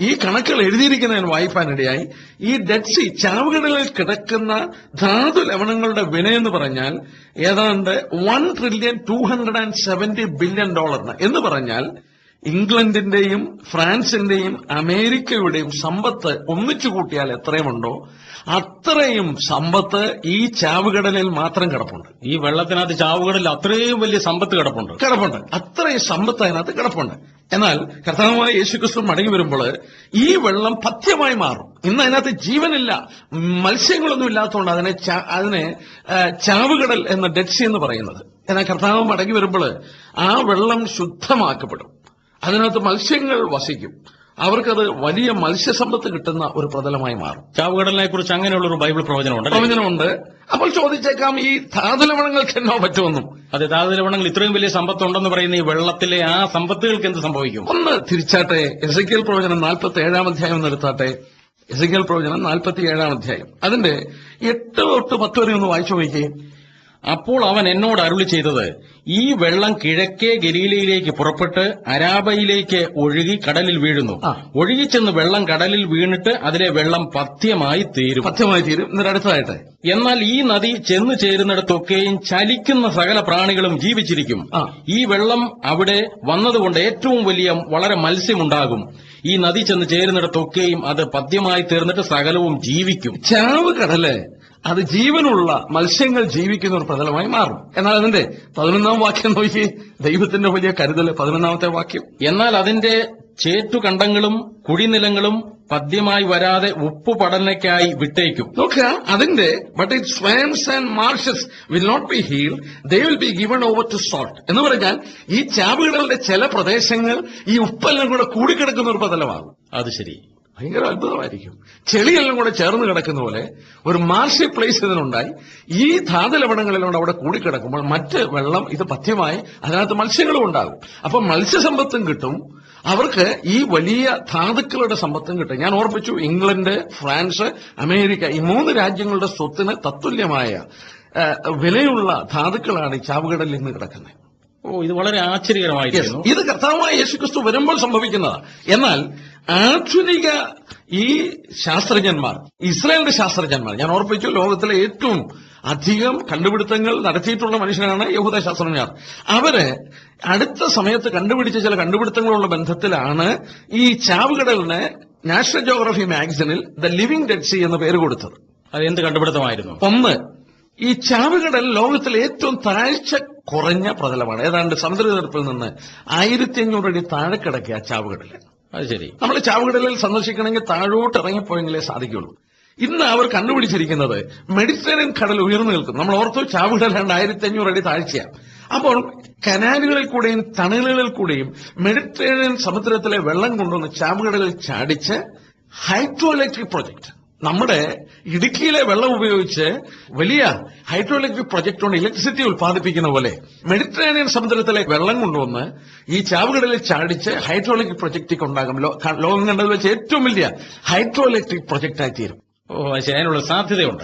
ഈ കണക്കുകൾ എഴുതിയിരിക്കുന്നതിന് വായിപ്പാനിടയായി ഈ ഡെഡ് സീ, ചാവുകടലിൽ കിടക്കുന്ന ധാതു ലവണങ്ങളുടെ വിലയെന്ന് പറഞ്ഞാൽ ഏതാണ്ട് $1,270 ബില്യൺ എന്ന് പറഞ്ഞാൽ ഇംഗ്ലണ്ടിന്റെയും ഫ്രാൻസിന്റെയും അമേരിക്കയുടെയും സമ്പത്ത് ഒന്നിച്ചു കൂട്ടിയാൽ എത്രയുമുണ്ടോ അത്രയും സമ്പത്ത് ഈ ചാവുകടലിൽ മാത്രം കിടപ്പുണ്ട്. ഈ വെള്ളത്തിനകത്ത് ചാവുകടലിൽ അത്രയും വലിയ സമ്പത്ത് കിടപ്പുണ്ട്. അത്രയും സമ്പത്ത് അതിനകത്ത് കിടപ്പുണ്ട്. എന്നാൽ കർത്താവായ യേശുക്രിസ്തു മടങ്ങി വരുമ്പോൾ ഈ വെള്ളം പഥ്യമായി മാറും. ഇന്ന് അതിനകത്ത് ജീവനില്ല, മത്സ്യങ്ങളൊന്നും ഇല്ലാത്തതുകൊണ്ട് അതിനെ ചാവുകടൽ എന്ന ഡെഡ് സീ എന്ന് പറയുന്നത്. എന്നാൽ കർത്താവ് മടങ്ങി വരുമ്പോൾ ആ വെള്ളം ശുദ്ധമാക്കപ്പെടും. അതിനകത്ത് മത്സ്യങ്ങൾ വസിക്കും. അവർക്കത് വലിയ മത്സ്യസമ്പത്ത് കിട്ടുന്ന ഒരു പ്രതലമായി മാറും. ചാവുകടലിനെ കുറിച്ച് അങ്ങനെയുള്ള ഒരു ബൈബിൾ പ്രവചനമുണ്ട്. അപ്പോൾ ചോദിച്ചേക്കാം, ഈ ധാതുലവണങ്ങൾക്ക് എന്നോ പറ്റുമെന്നും. അതെ, ധാതുലവണങ്ങൾ ഇത്രയും വലിയ സമ്പത്തുണ്ടെന്ന് പറയുന്ന ഈ വെള്ളത്തിലെ ആ സമ്പത്തുകൾക്ക് എന്ത് സംഭവിക്കും? ഒന്ന് തിരിച്ചാട്ടെ, എസെക്കിയേൽ പ്രവചനം 47-ാം അധ്യായം നിർത്താട്ടെ. എസെക്കിയേൽ പ്രവചനം 47-ാം അധ്യായം അതിന്റെ 8 തൊട്ട് 10 വരെ ഒന്ന് വായിച്ചു നോക്കിയേ. അപ്പോൾ അവൻ എന്നോട് അരുളി ചെയ്തത്, ഈ വെള്ളം കിഴക്കേ ഗലീലയിലേക്ക് പുറപ്പെട്ട് അരാബയിലേക്ക് ഒഴുകി കടലിൽ വീഴുന്നു. ഒഴുകിച്ചെന്ന് വെള്ളം കടലിൽ വീണിട്ട് അതിലെ വെള്ളം പഥ്യമായി തീരും. എന്നിട്ട് അടുത്തതായിട്ട്, എന്നാൽ ഈ നദി ചെന്നു ചേരുന്നിടത്തൊക്കെയും ചലിക്കുന്ന സകല പ്രാണികളും ജീവിച്ചിരിക്കും. ഈ വെള്ളം അവിടെ വന്നതുകൊണ്ട് ഏറ്റവും വലിയ വളരെ മത്സ്യമുണ്ടാകും. ഈ നദി ചെന്ന് ചേരുന്നിടത്തൊക്കെയും അത് പഥ്യമായി തീർന്നിട്ട് സകലവും ജീവിക്കും. ചാവുകടല് അത് ജീവനുള്ള മത്സ്യങ്ങൾ ജീവിക്കുന്ന ഒരു പ്രതലമായി മാറും. എന്നാൽ അതിന്റെ 11-ാം വാക്യം നോക്കി, ദൈവത്തിന്റെ വലിയ കരുതൽ. 11-ാമത്തെ വാക്യം, എന്നാൽ അതിന്റെ ചേറ്റുകണ്ടങ്ങളും കുടിനിലങ്ങളും പദ്യമായി വരാതെ ഉപ്പ് പഠനയ്ക്കായി വിട്ടേക്കും. നോക്കുക, അതിന്റെ but it swamps and marshes will not be healed, they will be given over to salt. എന്ന് പറഞ്ഞാൽ ഈ ചാവുകടലിന്റെ ചില പ്രദേശങ്ങൾ ഈ ഉപ്പെല്ലാം കൂടെ കൂടിക്കിടക്കുന്ന ഒരു പ്രതലമാകും. അത് ശരി. ഭയങ്കര അത്ഭുതമായിരിക്കും. ചെളിയെല്ലാം കൂടെ ചേർന്ന് കിടക്കുന്ന പോലെ ഒരു മാർഷി പ്ലേസ് ഇതിനുണ്ടായി. ഈ ധാതുലവണങ്ങളിലൂടെ അവിടെ കൂടിക്കിടക്കുമ്പോൾ മറ്റ് വെള്ളം ഇത് പഥ്യമായി അതിനകത്ത് മത്സ്യങ്ങളും ഉണ്ടാകും. അപ്പൊ മത്സ്യസമ്പത്തും കിട്ടും, അവർക്ക് ഈ വലിയ ധാതുക്കളുടെ സമ്പത്തും കിട്ടും. ഞാൻ ഓർപ്പിച്ചു, ഇംഗ്ലണ്ട്, ഫ്രാൻസ്, അമേരിക്ക ഈ 3 രാജ്യങ്ങളുടെ സ്വത്തിന് തത്തുല്യമായ വിലയുള്ള ധാതുക്കളാണ് ഈ ചാവുകടലിൽ നിന്ന് കിടക്കുന്നത്. ഇത് വളരെ ആശ്ചര്യകരമായിരുന്നു. ഇത് കർത്താവായ യേശുക്രിസ്തു വരുമ്പോൾ സംഭവിക്കുന്നതാണ്. എന്നാൽ ആധുനിക ഈ ശാസ്ത്രജ്ഞന്മാർ, ഇസ്രായേലിന്റെ ശാസ്ത്രജ്ഞന്മാർ, ഞാൻ ഓർപ്പിച്ചു, ലോകത്തിലെ ഏറ്റവും അധികം കണ്ടുപിടുത്തങ്ങൾ നടത്തിയിട്ടുള്ള മനുഷ്യരാണ് യഹൂദ ശാസ്ത്രജ്ഞർ. അവര് അടുത്ത സമയത്ത് കണ്ടുപിടിച്ച ചില കണ്ടുപിടുത്തങ്ങളുള്ള ബന്ധത്തിലാണ് ഈ ചാവുകടലിന് നാഷണൽ ജിയോഗ്രഫി മാഗസിനിൽ ദ ലിവിംഗ് ഡെഡ് സീ എന്ന പേര് കൊടുത്തത്. അത് എന്ത് കണ്ടുപിടുത്തമായിരുന്നു? ഒന്ന്, ഈ ചാവുകടൽ ലോകത്തിലെ ഏറ്റവും താഴ്ച കുറഞ്ഞ പ്രതലമാണ്. ഏതാണ്ട് സമുദ്രനിരപ്പിൽ നിന്ന് 1500 അടി താഴെ കിടക്കുക ചാവുകടൽ. അത് ശരി. നമ്മൾ ചാവുകടലിൽ സന്ദർശിക്കണമെങ്കിൽ താഴോട്ട് ഇറങ്ങിപ്പോയെങ്കിലേ സാധിക്കുള്ളൂ. ഇന്ന് അവർ കണ്ടുപിടിച്ചിരിക്കുന്നത് മെഡിറ്ററേനിയൻ കടൽ ഉയർന്നു നിൽക്കും. നമ്മൾ ഓർത്തു ചാവുകടൽ 1500 അടി താഴ്ചയാണ്. അപ്പോൾ കനാലുകളിൽ കൂടെയും ടണലുകളിൽ കൂടെയും മെഡിറ്ററേനിയൻ സമുദ്രത്തിലെ വെള്ളം കൊണ്ടുവന്ന് ചാവുകടലിൽ ചാടിച്ച് ഹൈഡ്രോ ഇലക്ട്രിക് പ്രൊജക്ട്, നമ്മുടെ ഇടുക്കിയിലെ വെള്ളം ഉപയോഗിച്ച് വലിയ ഹൈഡ്രോ ഇലക്ട്രിക് പ്രൊജക്ട് കൊണ്ട് ഇലക്ട്രിസിറ്റി ഉൽപ്പാദിപ്പിക്കുന്ന പോലെ മെഡിറ്ററേനിയൻ സമുദ്രത്തിലെ വെള്ളം കൊണ്ടുവന്ന് ഈ ചാവുകടലിൽ ചാടിച്ച് ഹൈഡ്രോ ഇലക്ട്രിക് പ്രൊജക്ട് ഉണ്ടാകും. ലോകം കണ്ടത് വെച്ച് ഏറ്റവും വലിയ ഹൈഡ്രോ ഇലക്ട്രിക് പ്രൊജക്റ്റായി തീരും. അതിനുള്ള സാധ്യതയുണ്ട്.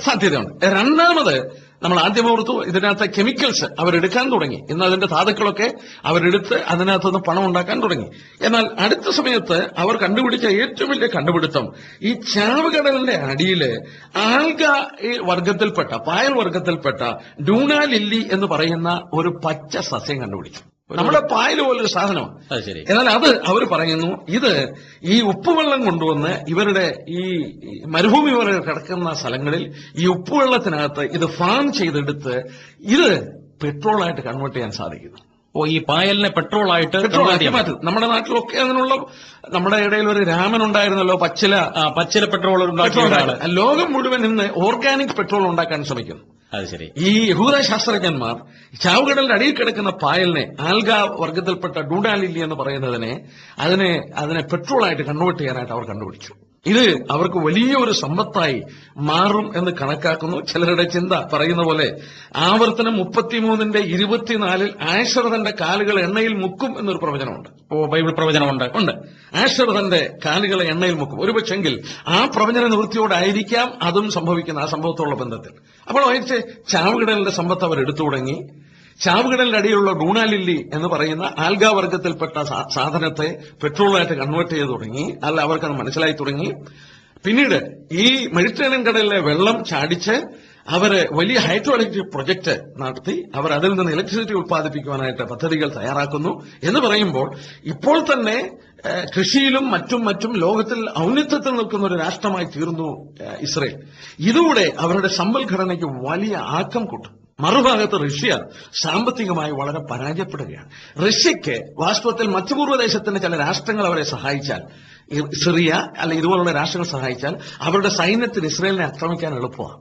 രണ്ടാമത്, നമ്മൾ ആദ്യം ഓർത്തു ഇതിനകത്ത് കെമിക്കൽസ് അവരെടുക്കാൻ തുടങ്ങി. ഇന്ന് അതിന്റെ ധാതുക്കളൊക്കെ അവരെടുത്ത് അതിനകത്തുനിന്ന് പണം ഉണ്ടാക്കാൻ തുടങ്ങി. എന്നാൽ അടുത്ത സമയത്ത് അവർ കണ്ടുപിടിച്ച ഏറ്റവും വലിയ കണ്ടുപിടുത്തം, ഈ ചാവുകടലിന്റെ അടിയിൽ ആൽഗ വർഗത്തിൽപ്പെട്ട, പായൽ വർഗത്തിൽപ്പെട്ട ഡൂണ ലില്ലി എന്ന് പറയുന്ന ഒരു പച്ച സസ്യം കണ്ടുപിടിച്ചു. നമ്മുടെ പായൽ പോലൊരു സാധനമാണ്. എന്നാൽ അത് അവർ പറയുന്നു, ഇത് ഈ ഉപ്പുവെള്ളം കൊണ്ടുവന്ന് ഇവരുടെ ഈ മരുഭൂമി പോലെ കിടക്കുന്ന സ്ഥലങ്ങളിൽ ഈ ഉപ്പുവെള്ളത്തിനകത്ത് ഇത് ഫാം ചെയ്തെടുത്ത് ഇത് പെട്രോളായിട്ട് കൺവേർട്ട് ചെയ്യാൻ സാധിക്കുന്നു. ഈ പായലിനെ പെട്രോളായിട്ട് മാറ്റും. നമ്മുടെ നാട്ടിലൊക്കെ അതിനുള്ള, നമ്മുടെ ഇടയിൽ ഒരു രാമൻ ഉണ്ടായിരുന്നല്ലോ, പച്ചില പെട്രോൾ ഉണ്ടാക്കിയ. ലോകം മുഴുവൻ ഇന്ന് ഓർഗാനിക് പെട്രോൾ ഉണ്ടാക്കാൻ ശ്രമിക്കുന്നു. അത് ശരി. ഈ യഹൂദ ശാസ്ത്രജ്ഞന്മാർ ചാവുകടലിന്റെ അടിയിൽ കിടക്കുന്ന പായലിനെ, ആൽഗ വർഗത്തിൽപ്പെട്ട ഡൂഡാലില്ലി എന്ന് പറയുന്നതിനെ, അതിനെ പെട്രോളായിട്ട് കൺവേർട്ട് ചെയ്യാനായിട്ട് അവർ കണ്ടുപിടിച്ചു. ഇത് അവർക്ക് വലിയൊരു സമ്പത്തായി മാറും എന്ന് കണക്കാക്കുന്നു. ചിലരുടെ ചിന്ത പറയുന്ന പോലെ ആവർത്തനം 33:24 ആശർ തന്റെ കാലുകൾ എണ്ണയിൽ മുക്കും എന്നൊരു പ്രവചനമുണ്ട്. ബൈബിൾ പ്രവചനമുണ്ട്. ആശർ തന്റെ കാലുകളെ എണ്ണയിൽ മുക്കും. ഒരുപക്ഷെങ്കിൽ ആ പ്രവചന നിവൃത്തിയോടായിരിക്കാം അതും സംഭവിക്കുന്ന, ആ സംഭവത്തോടുള്ള ബന്ധത്തിൽ. അപ്പോൾ ചാവുകടലിന്റെ സമ്പത്ത് അവർ എടുത്തു തുടങ്ങി. ചാവുകടലിന്റെ അടിയിലുള്ള ഡൂണാലില്ലി എന്ന് പറയുന്ന ആൽഗ വർഗത്തിൽപ്പെട്ട സാധനത്തെ പെട്രോളായിട്ട് കൺവേർട്ട് ചെയ്ത് തുടങ്ങി. അല്ല, അവർക്കത് മനസ്സിലായി തുടങ്ങി. പിന്നീട് ഈ മെഡിറ്ററേനിയൻ കടലിലെ വെള്ളം ചാടിച്ച് അവര് വലിയ ഹൈഡ്രോ ഇലക്ട്രിക് പ്രൊജക്ട് നടത്തി അവർ അതിൽ നിന്ന് ഇലക്ട്രിസിറ്റി ഉൽപ്പാദിപ്പിക്കുവാനായിട്ട് പദ്ധതികൾ തയ്യാറാക്കുന്നു. എന്ന് പറയുമ്പോൾ ഇപ്പോൾ തന്നെ കൃഷിയിലും മറ്റും ലോകത്തിൽ ഔന്നത്യത്തിൽ നിൽക്കുന്ന ഒരു രാഷ്ട്രമായി തീർന്നു ഇസ്രയേൽ. ഇതോടെ അവരുടെ സമ്പദ്ഘടനയ്ക്ക് വലിയ ആക്കം കൂട്ടും. മറുഭാഗത്ത് റഷ്യ സാമ്പത്തികമായി വളരെ പരാജയപ്പെടുകയാണ്. റഷ്യക്ക് വാസ്തവത്തിൽ മധ്യപൂർവ്വദേശത്തിന്റെ ചില രാഷ്ട്രങ്ങൾ അവരെ സഹായിച്ചാൽ, സിറിയ അല്ലെ ഇതുപോലുള്ള രാഷ്ട്രങ്ങൾ സഹായിച്ചാൽ അവരുടെ സൈന്യത്തിന് ഇസ്രയേലിനെ ആക്രമിക്കാൻ എളുപ്പമാണ്.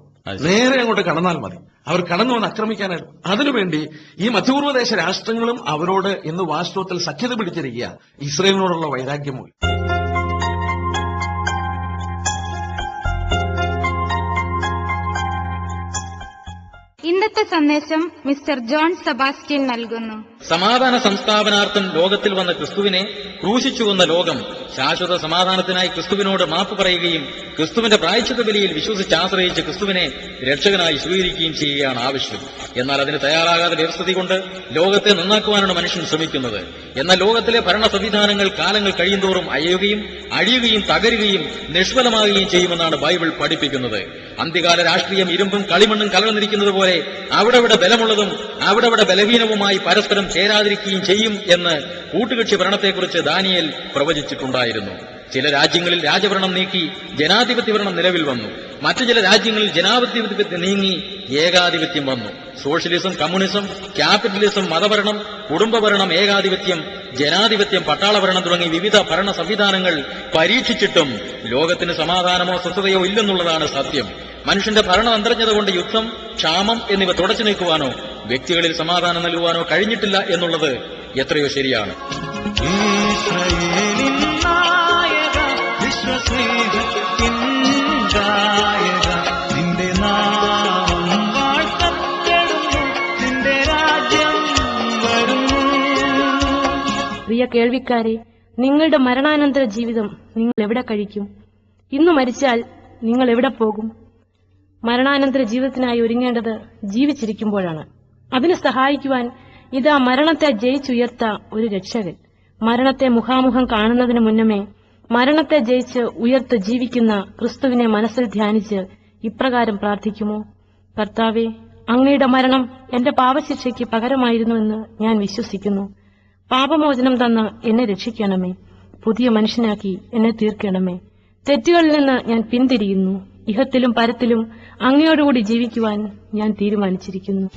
നേരെ അങ്ങോട്ട് കടന്നാൽ മതി, അവർ കടന്നു വന്ന് ആക്രമിക്കാനായിട്ട്. അതിനുവേണ്ടി ഈ മധ്യപൂർവ്വദേശ രാഷ്ട്രങ്ങളും അവരോട് ഇന്ന് വാസ്തവത്തിൽ സഖ്യത പിടിച്ചിരിക്കുക, ഇസ്രയേലിനോടുള്ള വൈരാഗ്യം മൂലം. ഇന്നത്തെ സന്ദേശം മിസ്റ്റർ ജോൺ സെബാസ്റ്റ്യൻ നൽകുന്നു. സമാധാന സംസ്ഥാപനാർത്ഥം ലോകത്തിൽ വന്ന ക്രിസ്തുവിനെ ക്രൂശിച്ചു കൊന്ന ലോകം ശാശ്വത സമാധാനത്തിനായി ക്രിസ്തുവിനോട് മാപ്പ് പറയുകയും ക്രിസ്തുവിന്റെ പ്രായശ്ചിത്ത ബലിയിൽ വിശ്വസിച്ച് ആശ്രയിച്ച് ക്രിസ്തുവിനെ രക്ഷകനായി സ്വീകരിക്കുകയും ചെയ്യുകയാണ് ആവശ്യം. എന്നാൽ അതിന് തയ്യാറാകാതെ വ്യവസ്ഥിതി കൊണ്ട് ലോകത്തെ നന്നാക്കുവാനാണ് മനുഷ്യൻ ശ്രമിക്കുന്നത്. എന്നാൽ ലോകത്തിലെ ഭരണ സംവിധാനങ്ങൾ കാലങ്ങൾ കഴിയുന്തോറും അഴിയുകയും തകരുകയും നിഷ്ഫലമാകുകയും ചെയ്യുമെന്നാണ് ബൈബിൾ പഠിപ്പിക്കുന്നത്. അന്ത്യകാല രാഷ്ട്രീയം ഇരുമ്പും കളിമണ്ണും കലർന്നിരിക്കുന്നത് പോലെ അവിടെ ബലമുള്ളതും അവിടെ ബലഹീനവുമായി പരസ്പരം ചേരാതിരിക്കുകയും ചെയ്യും എന്ന് കൂട്ടുകക്ഷി ഭരണത്തെക്കുറിച്ച് ദാനിയേൽ പ്രവചിച്ചിട്ടുണ്ടായിരുന്നു. ചില രാജ്യങ്ങളിൽ രാജഭരണം നീക്കി ജനാധിപത്യ ഭരണം നിലവിൽ വന്നു. മറ്റു ചില രാജ്യങ്ങളിൽ ജനാധിപത്യം നീങ്ങി ഏകാധിപത്യം വന്നു. സോഷ്യലിസം, കമ്മ്യൂണിസം, ക്യാപിറ്റലിസം, മതഭരണം, കുടുംബഭരണം, ഏകാധിപത്യം, ജനാധിപത്യം, പട്ടാളഭരണം തുടങ്ങി വിവിധ ഭരണ സംവിധാനങ്ങൾ പരീക്ഷിച്ചിട്ടും ലോകത്തിന് സമാധാനമോ സ്വസ്ഥതയോ ഇല്ലെന്നുള്ളതാണ് സത്യം. മനുഷ്യന്റെ ഭരണതന്ത്രജ്ഞത കൊണ്ട് യുദ്ധം, ക്ഷാമം എന്നിവ തുടച്ചു നീക്കുവാനോ വ്യക്തികളിൽ സമാധാനം നൽകുവാനോ കഴിഞ്ഞിട്ടില്ല എന്നുള്ളത് എത്രയോ ശരിയാണ്. ഇസ്രായേലിൻ നായക വിശ്വസ്നേഹ പ്രിയ കേൾവിക്കാരെ, നിങ്ങളുടെ മരണാനന്തര ജീവിതം നിങ്ങൾ എവിടെ കഴിക്കും? ഇന്നു മരിച്ചാൽ നിങ്ങൾ എവിടെ പോകും? മരണാനന്തര ജീവിതത്തിനായി ഒരുങ്ങേണ്ടത് ജീവിച്ചിരിക്കുമ്പോഴാണ്. അതിന് സഹായിക്കുവാൻ ഇതാ മരണത്തെ ജയിച്ചുയർത്ത ഒരു രക്ഷകൻ. മരണത്തെ മുഖാമുഖം കാണുന്നതിന് മുന്നമേ മരണത്തെ ജയിച്ച് ഉയർത്ത് ജീവിക്കുന്ന ക്രിസ്തുവിനെ മനസ്സിൽ ധ്യാനിച്ച് ഇപ്രകാരം പ്രാർത്ഥിക്കുമോ? കർത്താവേ, അങ്ങയുടെ മരണം എന്റെ പാപശിക്ഷയ്ക്ക് പകരമായിരുന്നുവെന്ന് ഞാൻ വിശ്വസിക്കുന്നു. പാപമോചനം തന്ന് എന്നെ രക്ഷിക്കണമേ. പുതിയ മനുഷ്യനാക്കി എന്നെ തീർക്കണമേ. തെറ്റുകളിൽ നിന്ന് ഞാൻ പിന്തിരിയുന്നു. ഇഹത്തിലും പരത്തിലും അങ്ങയോടുകൂടി ജീവിക്കുവാൻ ഞാൻ തീരുമാനിച്ചിരിക്കുന്നു.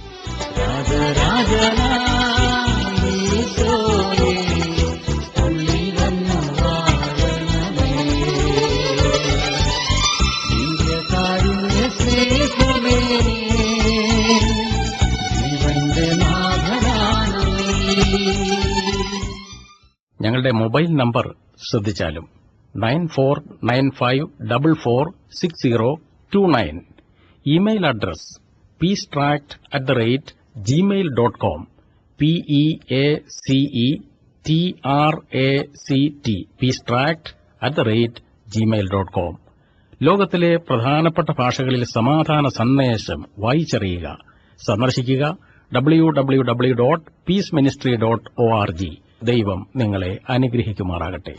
ഞങ്ങളുടെ മൊബൈൽ നമ്പർ ശ്രദ്ധിച്ചാലും 9495446029. Email address peacetract@gmail.com. PEACETRACT peacetract@gmail.com. ലോകത്തിലെ പ്രധാനപ്പെട്ട ഭാഷകളിൽ സമാധാന സന്ദേശം വായിച്ചറിയുക. സന്ദർശിക്കുക www.peaceministry.org. ദൈവം നിങ്ങളെ അനുഗ്രഹിക്കുമാറാകട്ടെ.